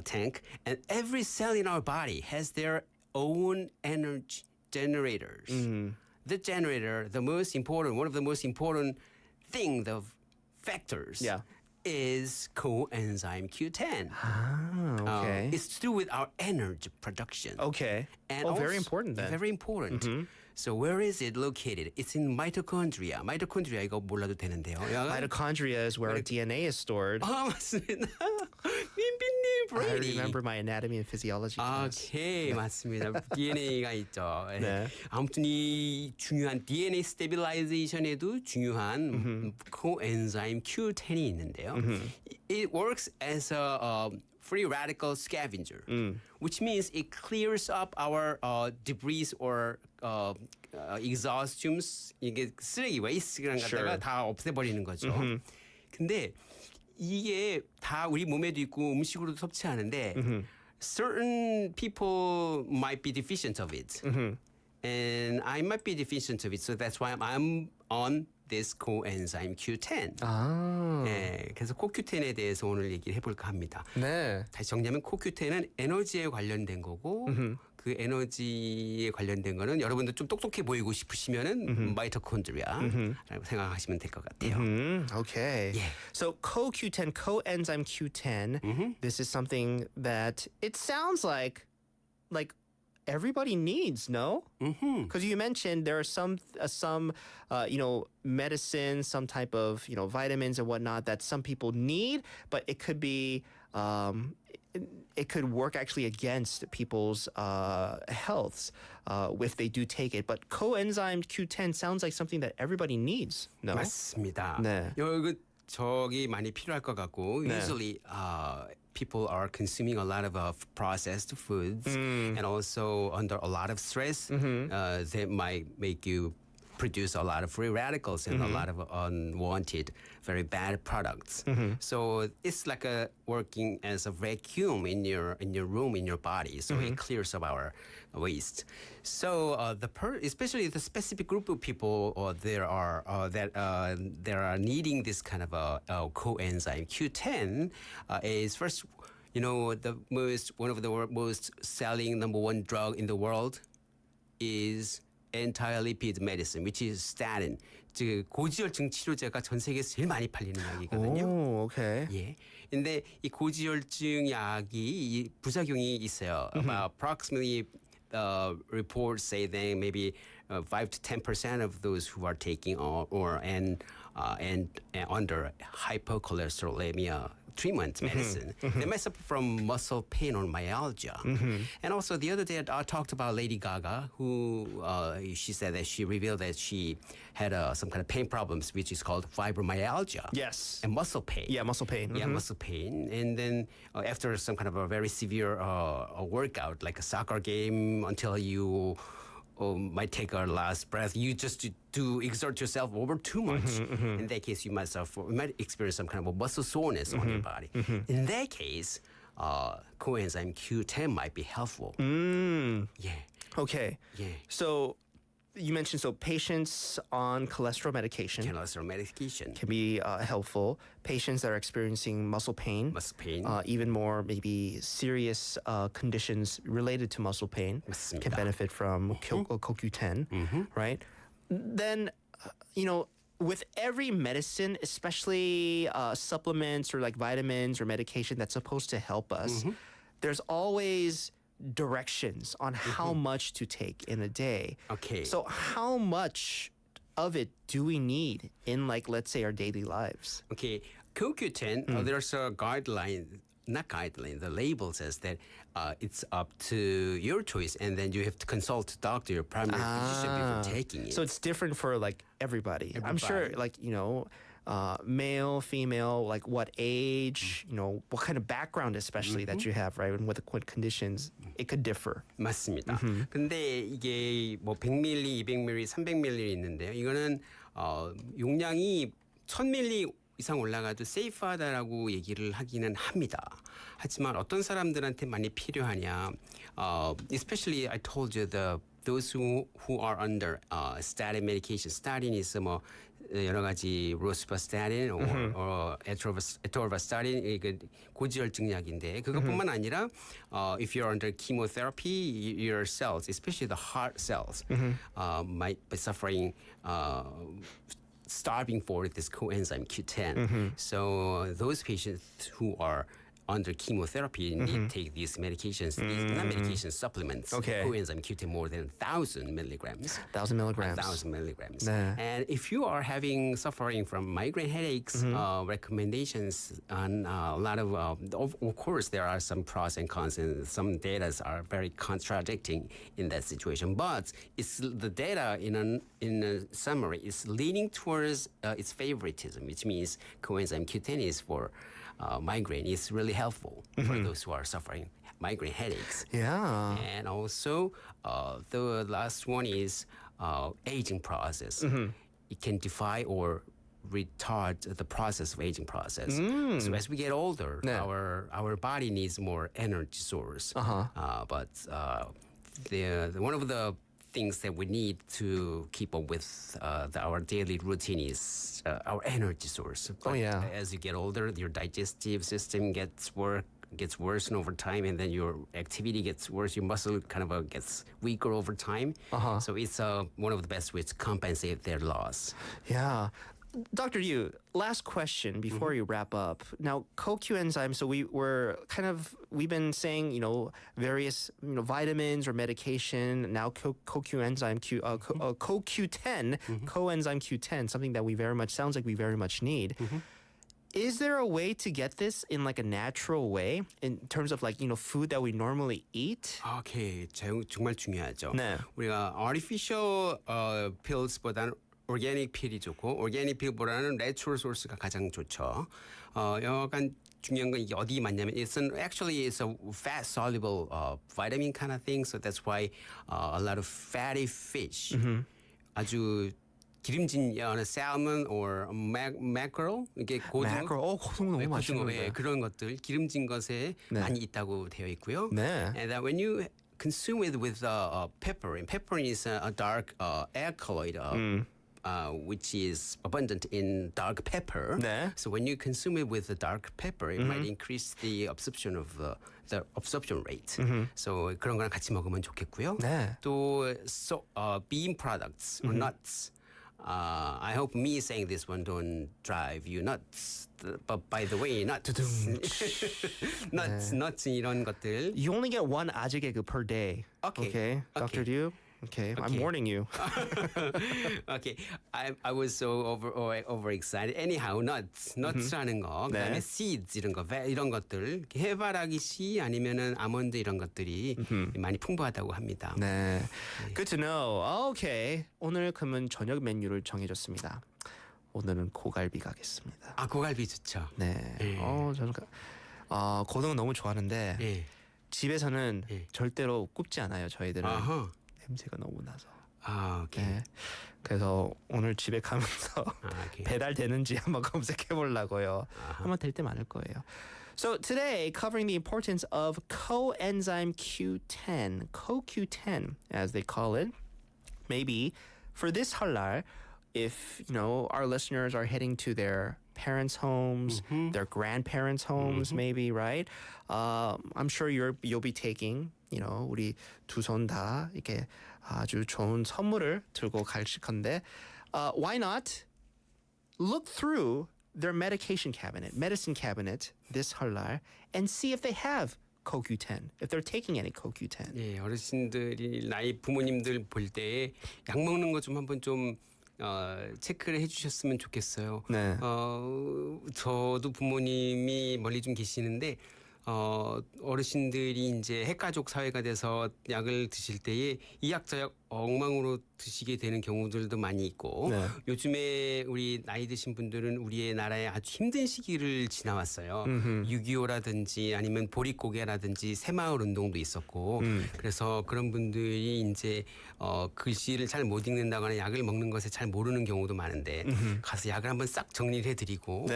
tank, and every cell in our body has their own energy generators. The generator, one of the most important thing, the factors, is coenzyme Q10. Ah, okay. It's to do with our energy production. Okay. And very important then. Very important. So where is it located? It's in mitochondria. Mitochondria 이거 몰라도 되는데요. Mitochondria is where our DNA is stored. 맞습니다. 민빈님, I remember my anatomy and physiology class. 오케이, 맞습니다. DNA가 있죠. 네. 아무튼 이 중요한 DNA 스테빌라이제이션에도 중요한 coenzyme Q10이 있는데요. It works as a free radical scavenger, which means it clears up our debris or exhaust fumes. 이게 쓰레기 웨이스랑 갖다가 다 없애버리는 거죠. 근데 이게 다 우리 몸에도 있고 음식으로도 섭취하는데 certain people might be deficient of it. And I might be deficient of it. So that's why I'm on this coenzyme Q10. 네, 그래서 CoQ10에 대해서 오늘 얘기를 해볼까 합니다. 네. 다시 정리하면 CoQ10은 에너지에 관련된 거고 그 에너지에 관련된 거는 여러분들 좀 똑똑해 보이고 싶으시면은 마이토콘드리아라고 생각하시면 될 것 같아요. Okay. Yeah. So CoQ10, coenzyme Q10, this is something that it sounds like everybody needs, no? Because you mentioned there are some medicine, some type of vitamins and whatnot that some people need, but it could be it could work actually against people's healths if they do take it. But coenzyme Q10 sounds like something that everybody needs, no? 맞습니다. 네. 이거 저기 많이 필요할 것 같고 usually people are consuming a lot of processed foods and also under a lot of stress that might make you produce a lot of free radicals and a lot of unwanted, very bad products. So it's like working as a vacuum in your room, in your body. So it clears up our waste. So especially the specific group of people that are needing this kind of coenzyme Q10 is first, one of the most selling number one drug in the world is anti-lipid medicine, which is statin. 즉 고지혈증 치료제가 전 세계에서 제일 많이 팔리는 약이거든요. Oh, okay. 예. 근데 이 고지혈증 약이 이 부작용이 있어요. About approximately reports say that maybe 5 to 10% of those who are taking and under hypercholesterolemia treatment medicine, they might suffer from muscle pain or myalgia. And also the other day I talked about Lady Gaga, who she said that she revealed that she had some kind of pain problems, which is called fibromyalgia. Yes. And muscle pain. Yeah, muscle pain. Yeah, muscle pain. And then after some kind of a very severe workout, like a soccer game, until you might take our last breath, you just to exert yourself over too much. In that case, you might experience some kind of a muscle soreness on your body. In that case, coenzyme Q10 might be helpful. Yeah. Okay. Yeah. So you mentioned patients on cholesterol medication can be helpful. Patients that are experiencing muscle pain, even more maybe serious conditions related to muscle pain can benefit from CoQ10, right? Then, with every medicine, especially supplements or like vitamins or medication that's supposed to help us, there's always directions on how much to take in a day. Okay. So how much of it do we need in, like, let's say, our daily lives? Okay. CoQ10, there's a guideline, not guideline, the label says that it's up to your choice, and then you have to consult a doctor, your primary physician, before taking it. So it's different for, like, everybody. I'm sure, like, male, female, like what age, what kind of background especially that you have, right? And what conditions, it could differ. 맞습니다. 근데 이게 뭐 100ml, 200ml, 300ml 있는데요. 이거는 용량이 1000ml 이상 올라가도 세이프하다라고 얘기를 하기는 합니다. 하지만 어떤 사람들한테 많이 필요하냐, especially I told you the those who are under statin medication. Statin is 뭐 여러 가지 rosuvastatin or atorvastatin 이게 고지혈증 약인데 그것뿐만 아니라 if you're under chemotherapy, your cells, especially the heart cells, might be suffering. Starving for this coenzyme Q10. So those patients who are under chemotherapy need to take these medications, these not medications, supplements. Okay. Coenzyme Q10 more than 1,000 milligrams. 1,000 milligrams. 1,000 milligrams. 네. And if you are suffering from migraine headaches, recommendations on a lot of course, there are some pros and cons, and some data are very contradicting in that situation. But it's the data in a summary is leaning towards its favoritism, which means coenzyme Q10 is for migraine is really helpful for those who are suffering migraine headaches. Yeah. And also, the last one is aging process. It can defy or retard the process of aging process. So as we get older, 네. our body needs more energy source. But one of the things that we need to keep up with our daily routine is our energy source. Oh, yeah. As you get older, your digestive system gets worse over time, and then your activity gets worse. Your muscle kind of gets weaker over time. So it's one of the best ways to compensate their loss. Yeah. Dr. Yu, last question before you wrap up. Now, CoQ enzyme, so we've been saying, various, vitamins or medication, now CoQ enzyme, CoQ10, coenzyme Q10, something that sounds like we very much need. Is there a way to get this in like a natural way in terms of food that we normally eat? 오케이, 정말 중요하죠. 네. 우리가 artificial pills보다는 organic pill이 좋고 organic pill보다는 natural source가 가장 좋죠. 약간 중요한 건 이게 어디 맞냐면 it's a fat soluble vitamin kind of thing, so that's why a lot of fatty fish 아주 기름진 salmon or mackerel 이게 고등어, 고등어 너무 맛있는데. 그런 것들 기름진 것에 많이 있다고 되어 있고요. 네. And that when you consume it with pepperine, pepperine is a dark alkaloid. Which is abundant in dark pepper. 네. So when you consume it with the dark pepper, it might increase the absorption of the absorption rate. So 그런 거랑 같이 먹으면 좋겠고요. 네. 또 bean products or nuts. I hope me saying this one don't drive you nuts. But by the way, nuts 이런 것들. You only get one 아직에그 per day. Okay. Dr. Yu? Okay, I'm warning you. Okay, I was so over excited. Anyhow, nuts라는 거, 그다음에 seeds 이런 것들, 해바라기 씨 아니면은 아몬드 이런 것들이 많이 풍부하다고 합니다. 네, good to know. Okay, 오늘 그러면 저녁 메뉴를 정해줬습니다. 오늘은 고갈비 가겠습니다. 고갈비 좋죠. 네. 저는 고등어 너무 좋아하는데 집에서는 절대로 굽지 않아요. 저희들은. 냄새가 너무 나서. 오케이. 네. 그래서 오늘 집에 가면서 배달되는지 한번 검색해 보려고요. 아마 될 때 많을 거예요. So today, covering the importance of coenzyme Q10, CoQ10, as they call it. Maybe for this 설날, if our listeners are heading to their parents' homes, their grandparents' homes, maybe, right? I'm sure you'll be taking. 우리 두 손 다 이렇게 아주 좋은 선물을 들고 가실 건데, why not look through their medicine cabinet this 설날 and see if they have CoQ10, if they're taking any CoQ10. 예, 어르신들이 나이 부모님들 볼 때 약 먹는 거 좀 한번 좀 체크를 해주셨으면 좋겠어요. 네. 저도 부모님이 멀리 좀 계시는데. 어르신들이 이제 핵가족 사회가 돼서 약을 드실 때에 이 약 저 약 엉망으로 드시게 되는 경우들도 많이 있고 요즘에 우리 나이 드신 분들은 우리의 나라에 아주 힘든 시기를 지나왔어요. 6.25라든지 아니면 보릿고개라든지 새마을 운동도 있었고 그래서 그런 분들이 이제 글씨를 잘 못 읽는다거나 약을 먹는 것에 잘 모르는 경우도 많은데 가서 약을 한번 싹 정리를 해드리고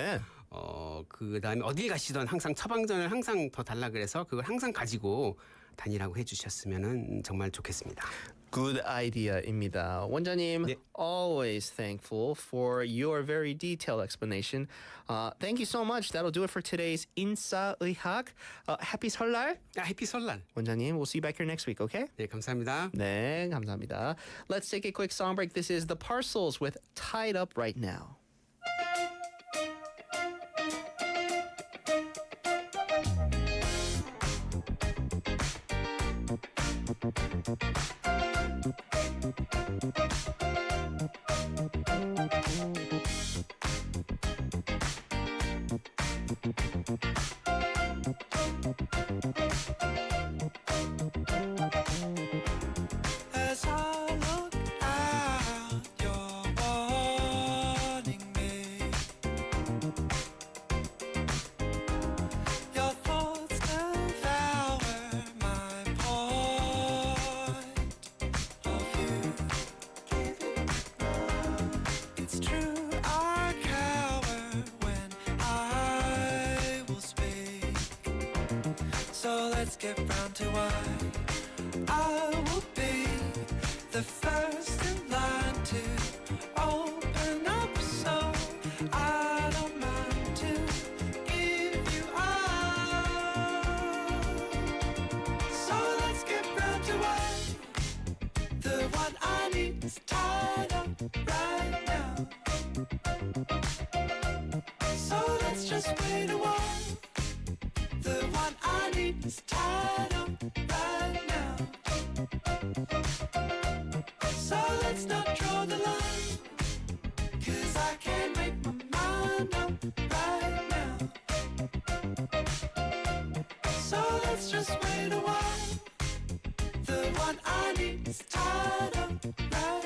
그다음에 어딜 가시던 항상 처방전을 항상 더 달라 그래서 그걸 항상 가지고 다니라고 해주셨으면 정말 좋겠습니다. good idea입니다. 원장님, always thankful for your very detailed explanation. Thank you so much. That'll do it for today's 인싸의학. Happy 설날. Happy 설날. 원장님, we'll see you back here next week, okay? 네, 감사합니다. 네, 감사합니다. Let's take a quick song break. This is The Parcels with Tied Up Right Now. As I look out, you're warning me. Your thoughts devour my point of view. It's true, I cower when I will speak. So let's get round to why I will be the first in line to open up, so I don't mind to give you all. So let's get round to why the one I need is tied up right now. So let's just wait a while. The one I need is tied up right now. So let's not draw the line, 'cause I can't make my mind up right now. So let's just wait a while. The one I need is tied up right.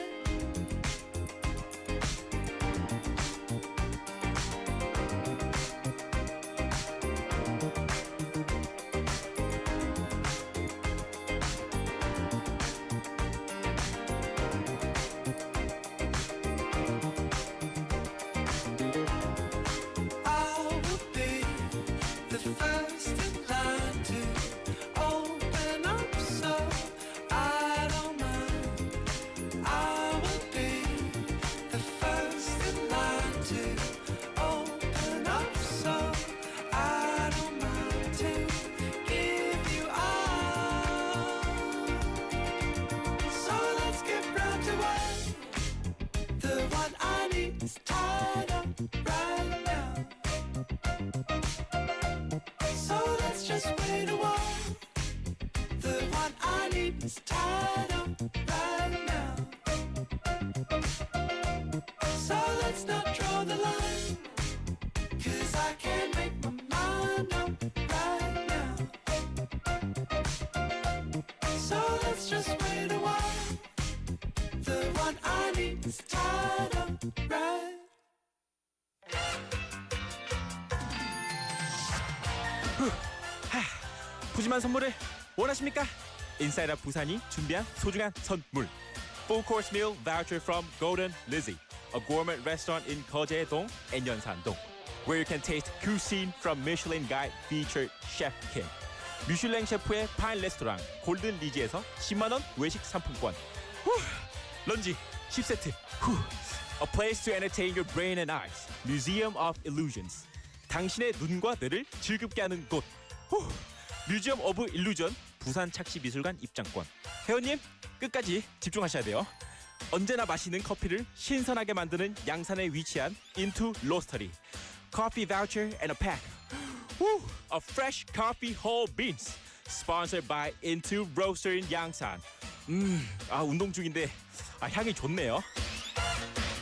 I will be the first in line to open up, so I don't mind. I will be the first in line to open up, so I don't mind to give you all. So let's get round to why the one I need is tied up right now. So let's just wait a while. The one I need is tied up right now. So let's not draw the line, 'cause I can't make my mind up right now. So let's just wait a while. The one I need is tied up right. 푸짐한 선물을 원하십니까? 인싸이라 부산이 준비한 소중한 선물. Full course meal voucher from Golden Lizzie, a gourmet restaurant in 거제동 and 연산동, where you can taste cuisine from Michelin Guide featured Chef Kim. 미슐랭 셰프의 파인 레스토랑 골든 리지에서 10만 원 외식 상품권. 런지 10세트. A place to entertain your brain and eyes. Museum of Illusions. 당신의 눈과 뇌를 즐겁게 하는 곳. 뮤지엄 오브 일루전 부산 착시미술관 입장권. 회원님 끝까지 집중하셔야 돼요. 언제나 마시는 커피를 신선하게 만드는 양산에 위치한 Into Roastery. Coffee voucher and a pack. A fresh coffee whole beans. Sponsored by Into Roastery in 양산. 운동 중인데 향이 좋네요.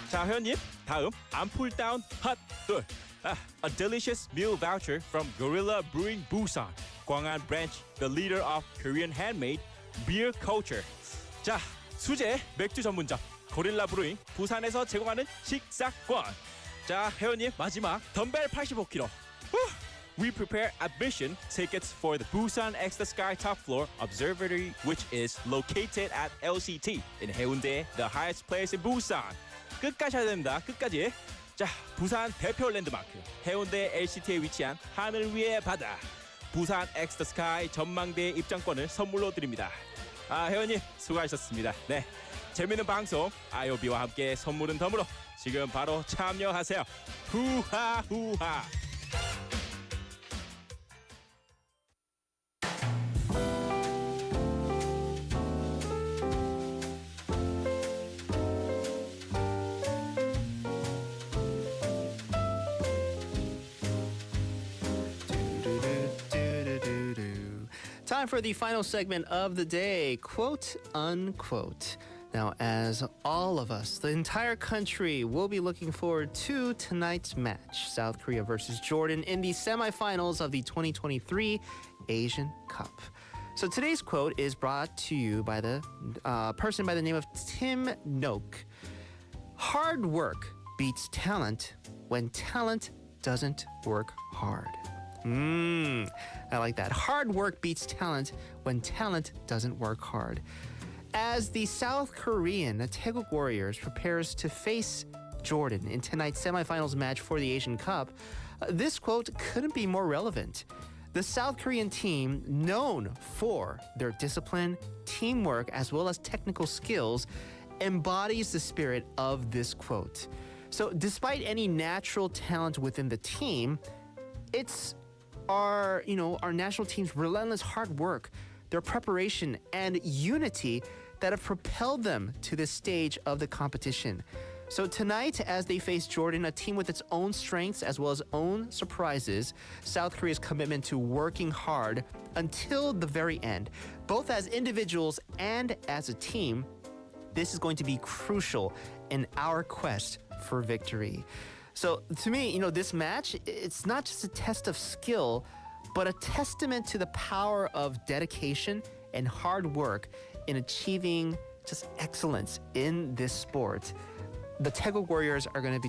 자, 회원님 다음 암풀다운 핫돌. A delicious meal voucher from Gorilla Brewing Busan, 광안 branch, the leader of Korean handmade beer culture. 자, 수제 맥주 전문점 고릴라 브루잉 부산에서 제공하는 식사권. 자, 회원님 마지막 덤벨 85kg. We prepare admission tickets for the Busan X the Sky Top Floor Observatory, which is located at LCT in Haeundae, the highest place in Busan. 끝까지 해야 됩니다. 끝까지. 자, 부산 대표 랜드마크 해운대 LCT에 위치한 하늘 위의 바다 부산 X the Sky 전망대 입장권을 선물로 드립니다. 회원님 수고하셨습니다. 네, 재미있는 방송 IOB와 함께 선물은 덤으로 지금 바로 참여하세요. 후하 후하. Time for the final segment of the day, quote unquote. Now, as all of us, the entire country will be looking forward to tonight's match, South Korea versus Jordan in the semifinals of the 2023 Asian Cup. So today's quote is brought to you by the person by the name of Tim Noak. Hard work beats talent when talent doesn't work hard. I like that. Hard work beats talent when talent doesn't work hard. As the South Korean Taeguk Warriors prepares to face Jordan in tonight's semifinals match for the Asian Cup, this quote couldn't be more relevant. The South Korean team, known for their discipline, teamwork, as well as technical skills, embodies the spirit of this quote. So despite any natural talent within the team, it's our national team's relentless hard work, their preparation, and unity that have propelled them to this stage of the competition. So tonight, as they face Jordan, a team with its own strengths as well as own surprises, South Korea's commitment to working hard until the very end, both as individuals and as a team, this is going to be crucial in our quest for victory. So to me, this match, it's not just a test of skill, but a testament to the power of dedication and hard work in achieving just excellence in this sport. The Taeguk Warriors are going to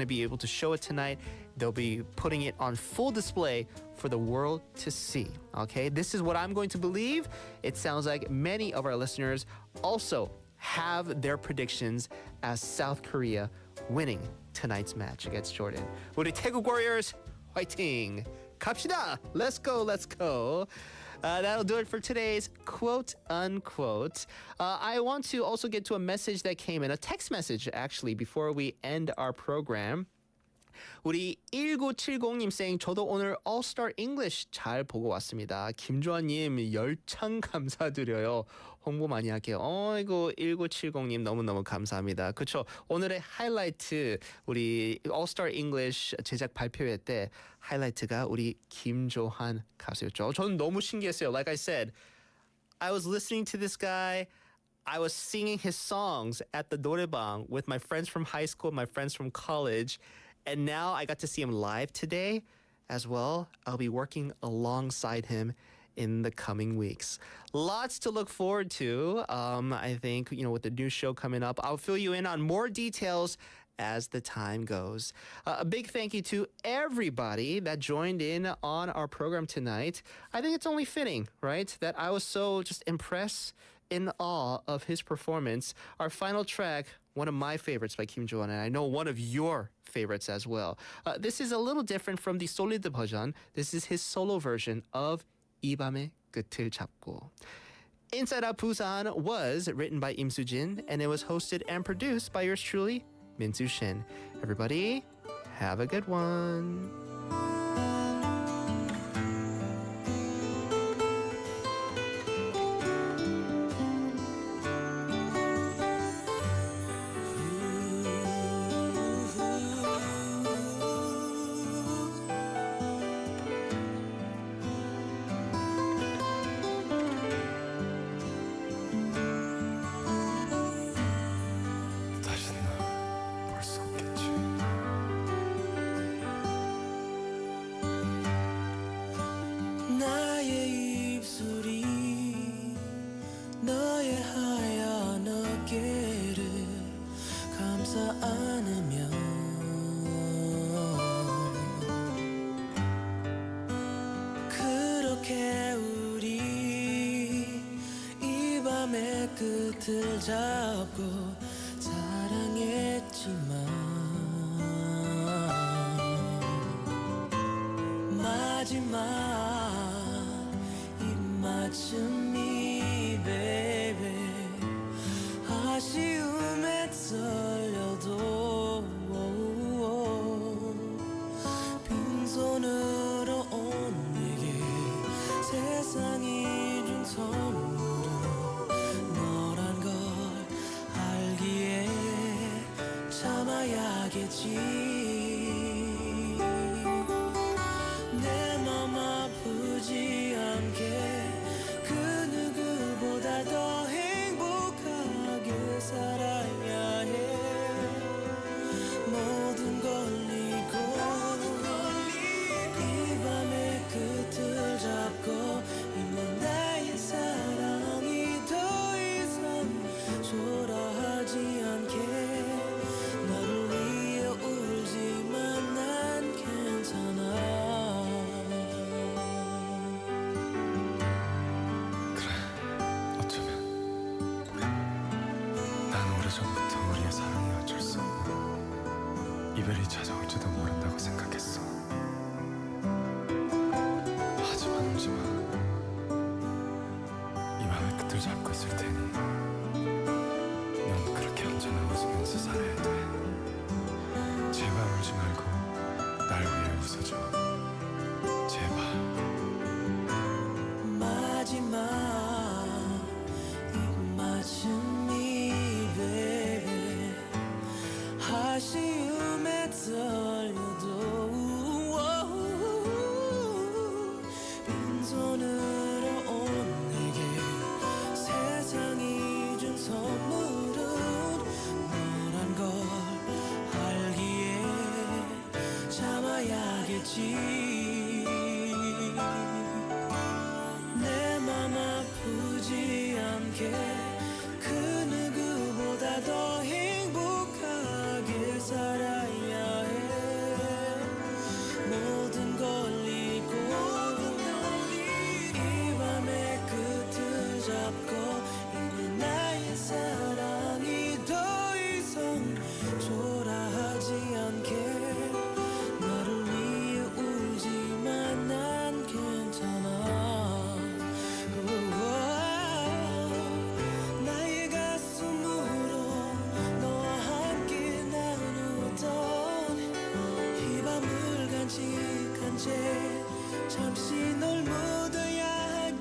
be able to show it tonight. They'll be putting it on full display for the world to see. Okay, this is what I'm going to believe. It sounds like many of our listeners also have their predictions as South Korea winning tonight's match against Jordan. 우리 태국 Warriors 화이팅! 갑시다! Let's go, let's go. That'll do it for today's quote unquote. I want to also get to a message that came in, a text message actually, before we end our program. 우리 1970님 saying 저도 오늘 All Star English 잘 보고 왔습니다. 김조아님 열창 감사드려요. 홍보 많이 할게요. 이거 1970님 너무너무 감사합니다. 그렇죠. 오늘의 하이라이트 우리 All Star English 제작 발표회 때 하이라이트가 우리 김조한 가수였죠. 저는 너무 신기했어요. Like I said, I was listening to this guy. I was singing his songs at the 노래방 with my friends from high school, my friends from college. And now I got to see him live today as well. I'll be working alongside him in the coming weeks. Lots to look forward to. I think, with the new show coming up, I'll fill you in on more details as the time goes. A big thank you to everybody that joined in on our program tonight. I think it's only fitting, right, that I was so just impressed, in awe of his performance. Our final track, one of my favorites by Kim Jo-won, and I know one of your favorites as well. This is a little different from the solid version. This is his solo version of 이 밤의 끝을 잡고. Inside Out Busan was written by Im Soo-jin, and it was hosted and produced by yours truly, Min Soo-shin. Everybody, have a good one. 나의 입술이 너의 하얀 어깨를 감싸 안으면 그렇게 우리 이 밤의 끝을 잡고 사랑했지만 마지막 입맞춤이 참아야겠지 내 맘 아프지 않게 그 누구보다 더 행복하게 살아야 해 모든 걸 잊고 이 밤의 끝을 잡고 있는 나의 사랑이 더 이상 초라하지 않게 너를 위해 울지만 난 괜찮아 어쩌면 난 오래전부터 우리의 사랑이 어쩔 수 없는 이별이 찾아올지도 모른다고 생각했어. 하지만 울지마. 이 맘의 끝을 잡고 있을 테니 넌 그렇게 언제나 웃으면서 살아야 돼. 제발 울지 말고 날 위해 웃어줘. 제발. 마지막 입 맞은 입에 아쉬움에 떨려도 빈손으로 온 내게 세상이 준 선물은 너란 걸 알기에 참아야겠지 내 맘 아프지 않게 그 누구보다 더 행복하게 살아야 해 모든 걸 잊고 이 밤의 끝을 잡고 있는 나의 사랑이 더 이상 초라하지 않게 너를 위해 울지만 난 괜찮아 나의 가슴으로 너와 함께 나누었던 이 밤을 간직한 채 잠시 널 묻어야겠지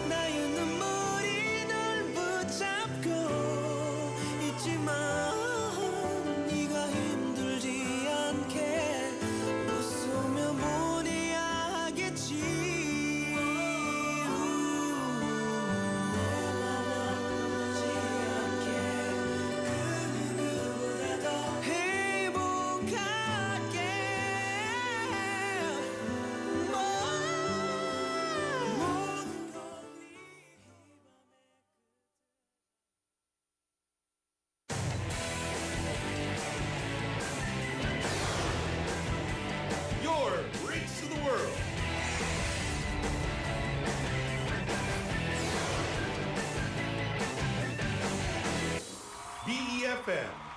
나의 눈물이 널 붙잡고 있지만 네가 힘들지 않게 웃으며 보내야겠지 내 맘 아프지 않게 그 누구보다 더 행복하게 Your Reach to the World. BEFM